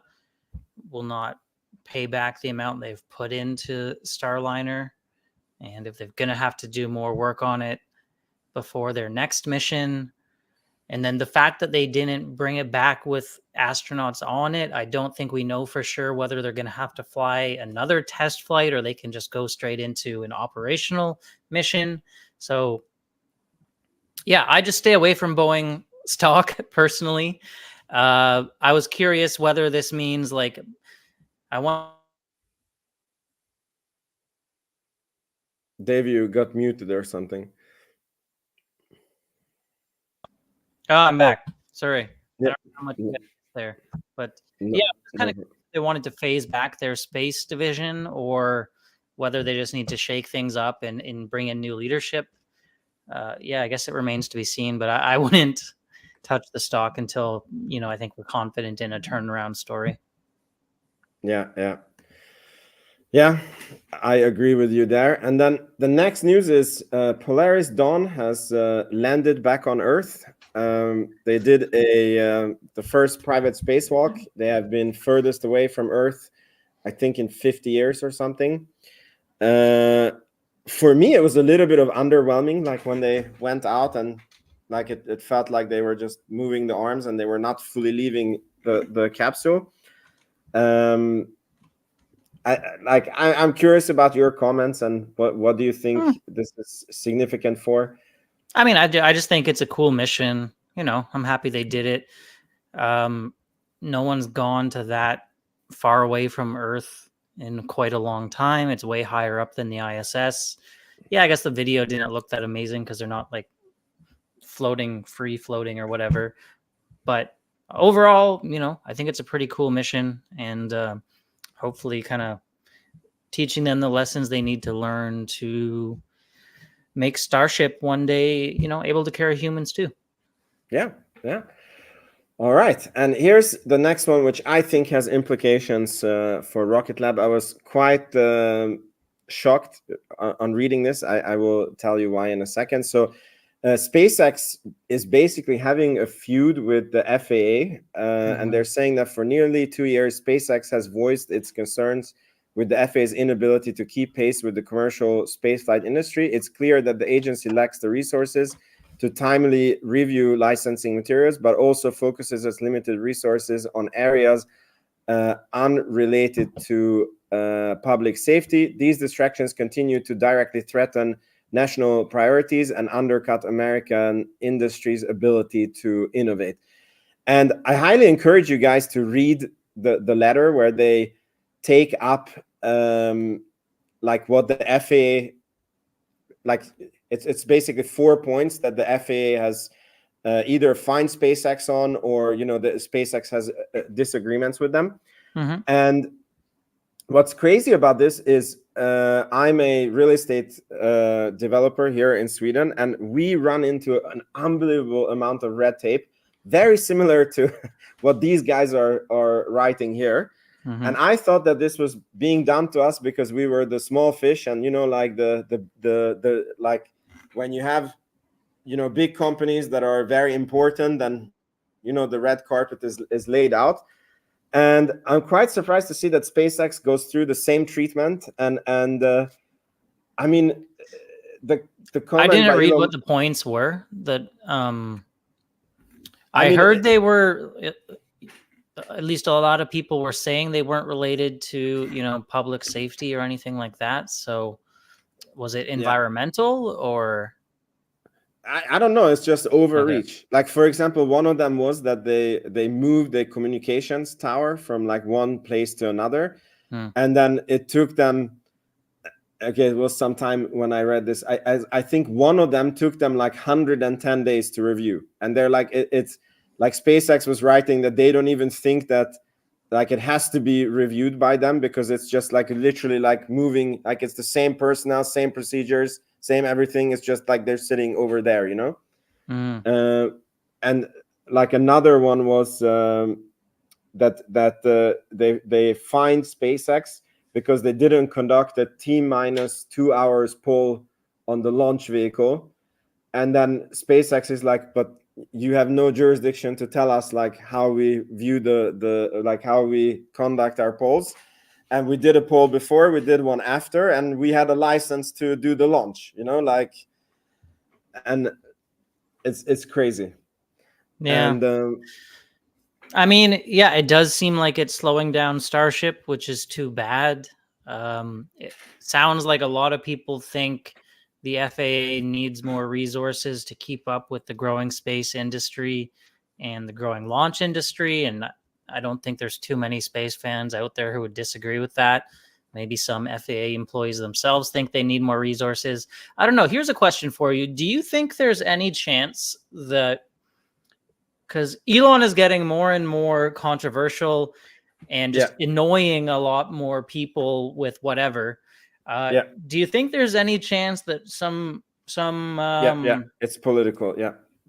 [SPEAKER 2] will not pay back the amount they've put into Starliner. And if they're going to have to do more work on it before their next mission, and then the fact that they didn't bring it back with astronauts on it, I don't think we know for sure whether they're going to have to fly another test flight or they can just go straight into an operational mission. So, yeah, I just stay away from Boeing stock personally. I was curious whether this means like I want.
[SPEAKER 1] Dave, you got muted or something.
[SPEAKER 2] Oh, I'm back. Sorry.
[SPEAKER 1] Yeah.
[SPEAKER 2] I don't know how much there, but yeah, kind of they wanted to phase back their space division or whether they just need to shake things up and bring in new leadership. Yeah, I guess it remains to be seen, but I wouldn't touch the stock until, I think we're confident in a turnaround story.
[SPEAKER 1] Yeah, I agree with you there. And then the next news is Polaris Dawn has landed back on Earth. They did the first private spacewalk. They have been furthest away from Earth, I think, in 50 years or something. For me, it was a little bit of underwhelming, like when they went out and like it felt like they were just moving the arms and they were not fully leaving the capsule. I'm curious about your comments and what do you think this is significant for?
[SPEAKER 2] I mean, I just think it's a cool mission. I'm happy they did it. No one's gone to that far away from Earth in quite a long time. It's way higher up than the ISS. Yeah, I guess the video didn't look that amazing because they're not like free floating or whatever. But overall, I think it's a pretty cool mission, and hopefully kind of teaching them the lessons they need to learn to make Starship one day, able to carry humans too.
[SPEAKER 1] Yeah. All right. And here's the next one, which I think has implications for Rocket Lab. I was quite shocked on reading this. I will tell you why in a second. So SpaceX is basically having a feud with the FAA, and they're saying that for nearly 2 years, SpaceX has voiced its concerns with the FAA's inability to keep pace with the commercial spaceflight industry. It's clear that the agency lacks the resources to timely review licensing materials, but also focuses its limited resources on areas unrelated to public safety. These distractions continue to directly threaten national priorities and undercut American industry's ability to innovate. And I highly encourage you guys to read the letter where they take up like what the FAA, like it's basically 4 points that the FAA has either fined SpaceX on, or the SpaceX has disagreements with them. And what's crazy about this is I'm a real estate developer here in Sweden, and we run into an unbelievable amount of red tape, very similar to what these guys are writing here. And I thought that this was being done to us because we were the small fish, and like the like when you have big companies that are very important, then the red carpet is laid out. And I'm quite surprised to see that SpaceX goes through the same treatment. And I mean, the comment.
[SPEAKER 2] I didn't read what the points were. That I heard they were. At least a lot of people were saying they weren't related to public safety or anything like that. So, was it environmental or?
[SPEAKER 1] I don't know. It's just overreach. Okay. Like, for example, one of them was that they moved the communications tower from like one place to another. And then it took them, okay, it was some time when I read this. I think one of them took them like 110 days to review. And they're like, it's like SpaceX was writing that they don't even think that like it has to be reviewed by them, because it's just like literally like moving, like it's the same personnel, same procedures, same everything. It's just like they're sitting over there, and like another one was that they fined SpaceX because they didn't conduct a T-2 hours poll on the launch vehicle. And then SpaceX is like, but you have no jurisdiction to tell us like how we view the like how we conduct our polls. And we did a poll before, we did one after, and we had a license to do the launch, like, and it's crazy.
[SPEAKER 2] Yeah.
[SPEAKER 1] And
[SPEAKER 2] I mean, yeah, it does seem like it's slowing down Starship, which is too bad. It sounds like a lot of people think the FAA needs more resources to keep up with the growing space industry and the growing launch industry. And I don't think there's too many space fans out there who would disagree with that. Maybe some FAA employees themselves think they need more resources. I don't know. Here's a question for you. Do you think there's any chance that, because Elon is getting more and more controversial, and just annoying a lot more people with whatever. Do you think there's any chance that some
[SPEAKER 1] it's political?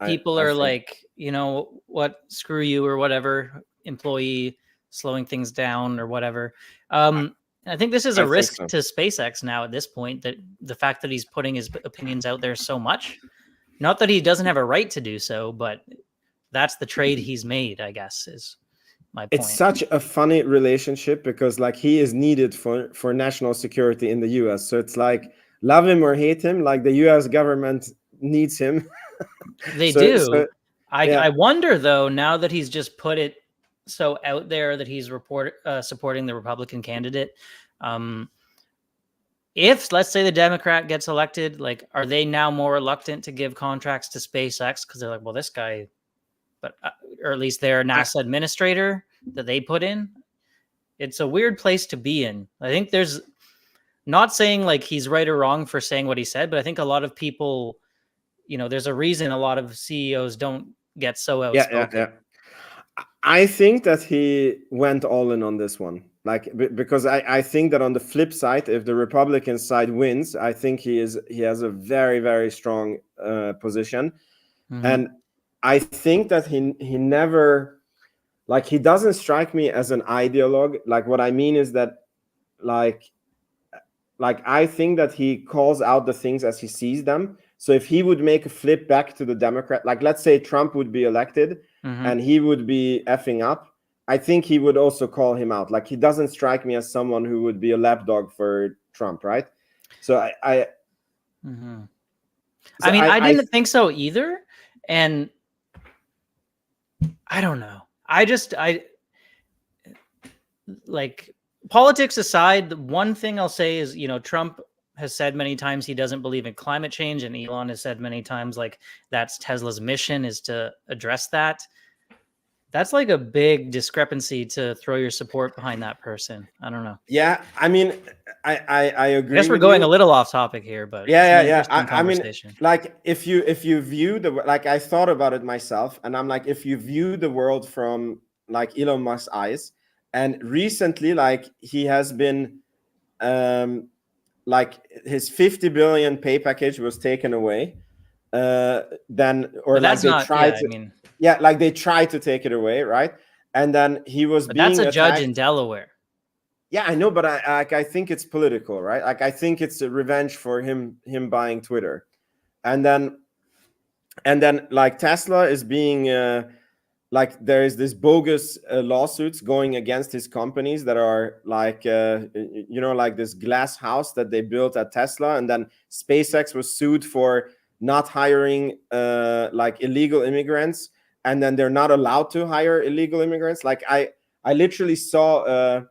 [SPEAKER 2] People are like, you know what, screw you or whatever, employee slowing things down or whatever. I think this is a risk to SpaceX now at this point, that the fact that he's putting his opinions out there so much, not that he doesn't have a right to do so, but that's the trade he's made, I guess, is my point.
[SPEAKER 1] It's such a funny relationship because like he is needed for national security in the US. So it's like, love him or hate him, like the US government needs him.
[SPEAKER 2] They do. I wonder though, now that he's just put it so out there that he's supporting the Republican candidate, if let's say the Democrat gets elected, like, are they now more reluctant to give contracts to SpaceX because they're like, well, this guy, but or at least their NASA administrator that they put in? It's a weird place to be in. I think there's, not saying like he's right or wrong for saying what he said, but I think a lot of people, you know, there's a reason a lot of CEOs don't get so outspoken.
[SPEAKER 1] I think that he went all in on this one, like, because I think that on the flip side, if the Republican side wins, I think he has a very, very strong position. And I think that he never, like, he doesn't strike me as an ideologue. Like, what I mean is that like I think that he calls out the things as he sees them. So if he would make a flip back to the Democrat, like let's say Trump would be elected and he would be effing up, I think he would also call him out. Like, he doesn't strike me as someone who would be a lapdog for Trump, right? So I
[SPEAKER 2] mean, I didn't think so either. And I don't know. I like, politics aside, the one thing I'll say is, you know, Trump has said many times he doesn't believe in climate change, and Elon has said many times like that's Tesla's mission, is to address that. That's like a big discrepancy to throw your support behind that person. I don't know.
[SPEAKER 1] Yeah, I mean, I agree.
[SPEAKER 2] I guess we're going a little off topic here, but
[SPEAKER 1] I mean, like, if you view the, like, I thought about it myself, and I'm like, if you view the world from like Elon Musk's eyes, and recently, like, he has been like his 50 billion pay package was taken away. Then, or like they tried to, I mean, like they tried to take it away, right? And then he was being
[SPEAKER 2] that's a judge in Delaware.
[SPEAKER 1] Yeah, I know, but I think it's political, right? Like, I think it's a revenge for him buying Twitter, and then like Tesla is being like, there is this bogus lawsuits going against his companies that are like, you know, like this glass house that they built at Tesla. And then SpaceX was sued for not hiring like illegal immigrants. And then they're not allowed to hire illegal immigrants. Like, I literally saw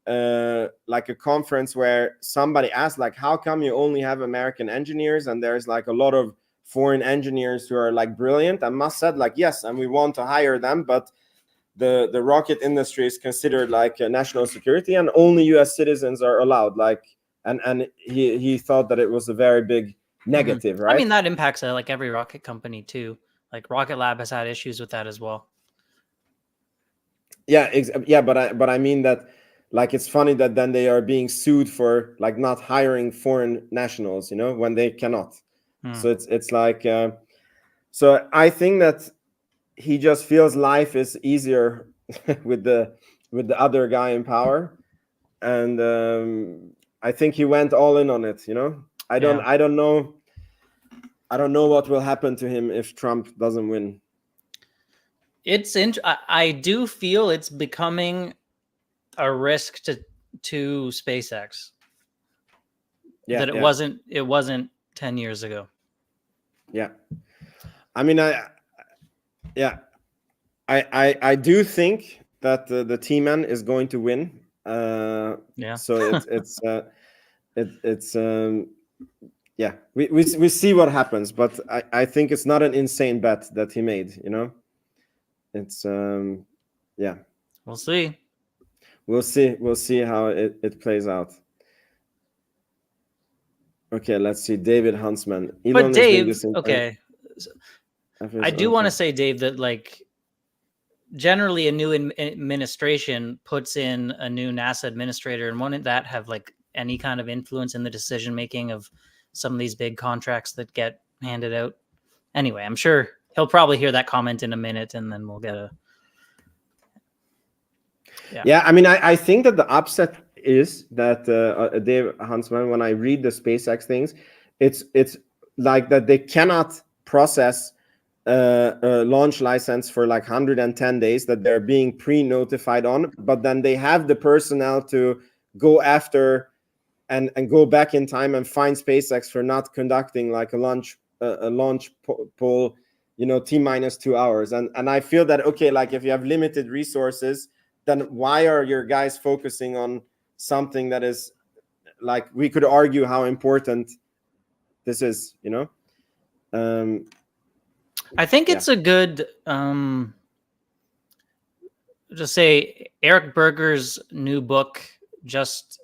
[SPEAKER 1] like a conference where somebody asked, like, how come you only have American engineers? And there's like a lot of foreign engineers who are like brilliant. And Musk said, like, yes, and we want to hire them, but the rocket industry is considered like a national security, and only US citizens are allowed. Like, and he thought that it was a very big negative, right?
[SPEAKER 2] I mean, that impacts like every rocket company too. Like, Rocket Lab has had issues with that as well.
[SPEAKER 1] But I mean that, like, it's funny that then they are being sued for like not hiring foreign nationals, you know, when they cannot. So it's like, so I think that he just feels life is easier with the other guy in power, and I think he went all in on it. You know, I don't know what will happen to him if Trump doesn't win.
[SPEAKER 2] I do feel it's becoming a risk to SpaceX. That it wasn't 10 years ago.
[SPEAKER 1] Yeah, I mean, I do think that the T-Man is going to win. So it's we see what happens, but I think it's not an insane bet that he made. You know, it's
[SPEAKER 2] we'll see.
[SPEAKER 1] We'll see how it plays out. Okay, let's see. David Huntsman. Elon,
[SPEAKER 2] but Dave, okay. I do want to say, Dave, that like generally a new administration puts in a new NASA administrator, and wouldn't that have like any kind of influence in the decision making of some of these big contracts that get handed out? Anyway, I'm sure he'll probably hear that comment in a minute, and then we'll get a.
[SPEAKER 1] Yeah, I mean, I think that the upset is that Dave Huntsman, when I read the SpaceX things, it's like that they cannot process a launch license for like 110 days that they're being pre-notified on, but then they have the personnel to go after and go back in time and find SpaceX for not conducting like a launch poll, T minus 2 hours. And I feel that, okay, like if you have limited resources, then why are your guys focusing on something that is like, we could argue how important this is,
[SPEAKER 2] I think it's a good, just say Eric Berger's new book just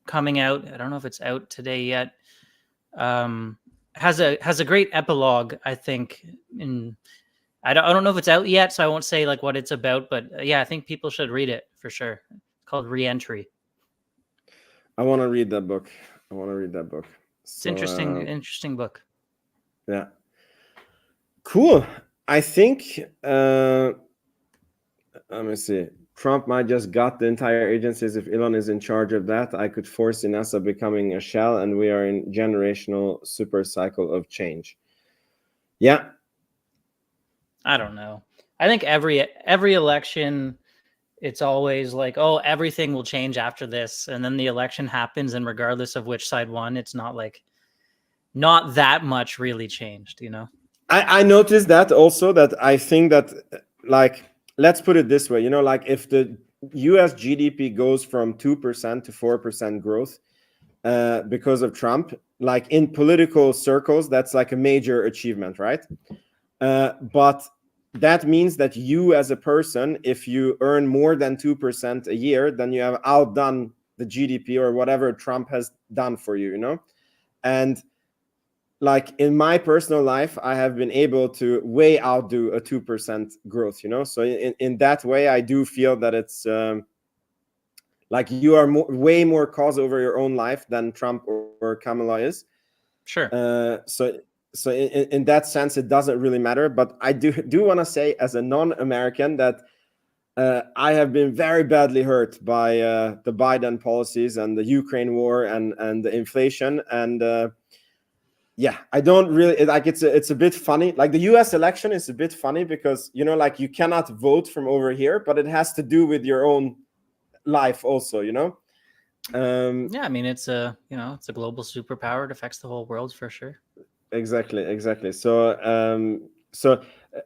[SPEAKER 2] coming out. I don't know if it's out today yet. Has a great epilogue, I think. I don't know if it's out yet, so I won't say like what it's about, but yeah, I think people should read it for sure. It's called Re-Entry.
[SPEAKER 1] I want to read that book.
[SPEAKER 2] It's interesting book.
[SPEAKER 1] Yeah. Cool. I think let me see. Trump might just gut the entire agencies if Elon is in charge of that. I could foresee NASA becoming a shell, and we are in generational super cycle of change. Yeah.
[SPEAKER 2] I don't know. I think every election, it's always like, oh, everything will change after this, and then the election happens, and regardless of which side won, it's not that much really changed, I
[SPEAKER 1] noticed that also, that I think that, like, let's put it this way, like if the US GDP goes from 2% to 4% growth because of Trump, like in political circles, that's like a major achievement, right? But that means that you as a person, if you earn more than 2% a year, then you have outdone the GDP or whatever Trump has done for you, And like in my personal life, I have been able to way outdo a 2% growth, So in that way, I do feel that it's like you are way more cause over your own life than Trump or Kamala is.
[SPEAKER 2] Sure.
[SPEAKER 1] So in that sense, it doesn't really matter. But I do want to say, as a non-American, that I have been very badly hurt by the Biden policies and the Ukraine war and the inflation. And yeah, I don't really like. It's a bit funny. Like the U.S. election is a bit funny because like you cannot vote from over here, but it has to do with your own life also. Yeah,
[SPEAKER 2] I mean it's a global superpower. It affects the whole world for sure.
[SPEAKER 1] Exactly. So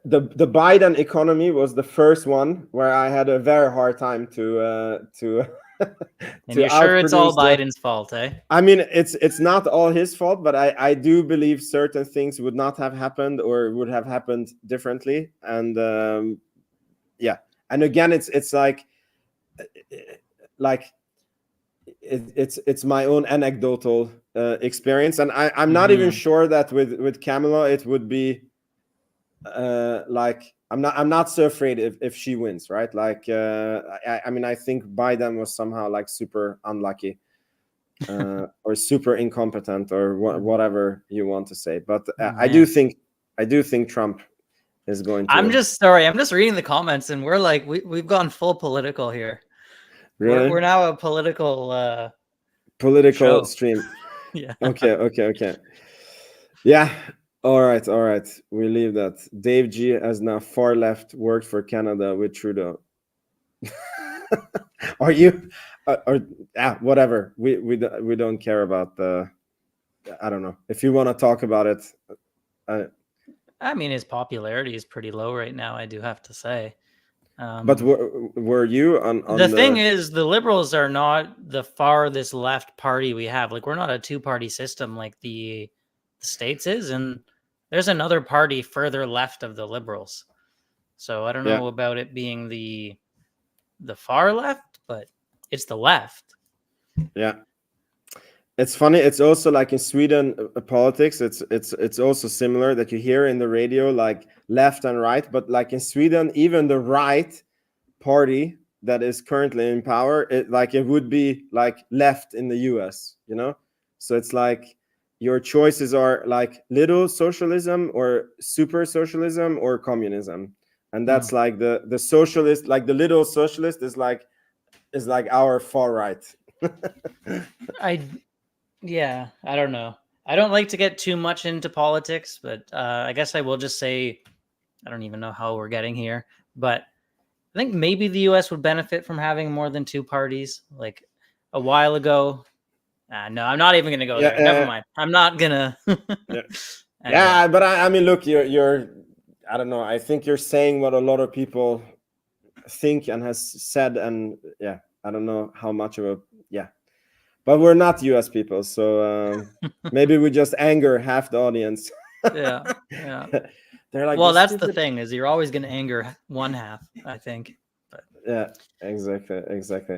[SPEAKER 1] the Biden economy was the first one where I had a very hard time to
[SPEAKER 2] and you're sure it's all Biden's fault, eh?
[SPEAKER 1] I mean, it's not all his fault, but I do believe certain things would not have happened or would have happened differently. And yeah, and again, it's like it's my own anecdotal experience, and I'm not even sure that with Kamala it would be like I'm not so afraid if she wins, right? Like I mean, I think Biden was somehow like super unlucky or super incompetent or whatever you want to say, but I do think Trump is going to.
[SPEAKER 2] I'm just reading the comments, and we're like we've gone full political here.
[SPEAKER 1] Really?
[SPEAKER 2] We're now a political
[SPEAKER 1] show. Stream.
[SPEAKER 2] Yeah.
[SPEAKER 1] Okay. Yeah. All right. We leave that. Dave G has now far left worked for Canada with Trudeau. Are you? Whatever. We don't care about the. I don't know. If you want to talk about it.
[SPEAKER 2] I mean, his popularity is pretty low right now, I do have to say.
[SPEAKER 1] But were you on
[SPEAKER 2] the thing is, the Liberals are not the farthest left party we have. Like, we're not a two-party system like the States is, and there's another party further left of the Liberals. So I don't know about it being the far left, but it's the left.
[SPEAKER 1] Yeah. It's funny. It's also like in Sweden, politics. It's also similar that you hear in the radio like left and right, but like in Sweden, even the right party that is currently in power, it would be like left in the US. So it's like your choices are like little socialism or super socialism or communism, and that's like the socialist, like the little socialist is like our far right.
[SPEAKER 2] Yeah, I don't know. I don't like to get too much into politics, but I guess I will just say I don't even know how we're getting here, but I think maybe the US would benefit from having more than two parties. Like a while ago. No, I'm not even going to go there. Never mind. I'm not going to.
[SPEAKER 1] Yeah.
[SPEAKER 2] Anyway.
[SPEAKER 1] Yeah, but I mean, look, you're I don't know. I think you're saying what a lot of people think and has said, and yeah, I don't know how much of a but we're not US people, so maybe we just anger half the audience.
[SPEAKER 2] Yeah.
[SPEAKER 1] They're like,
[SPEAKER 2] well, that's the thing, is you're always going to anger one half, I think. But
[SPEAKER 1] yeah, exactly.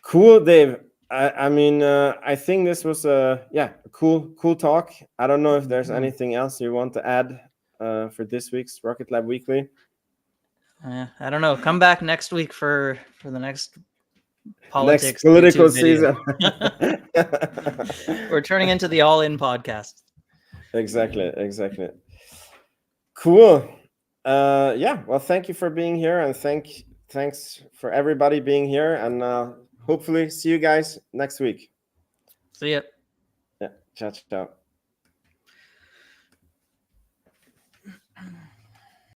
[SPEAKER 1] Cool, Dave. I mean, I think this was a cool talk. I don't know if there's anything else you want to add for this week's Rocket Lab Weekly.
[SPEAKER 2] I don't know. Come back next week for the next politics
[SPEAKER 1] political season.
[SPEAKER 2] We're turning into the All In podcast.
[SPEAKER 1] Exactly. Cool. Well, thank you for being here, and thanks for everybody being here, and hopefully see you guys next week.
[SPEAKER 2] See ya.
[SPEAKER 1] Yeah, ciao.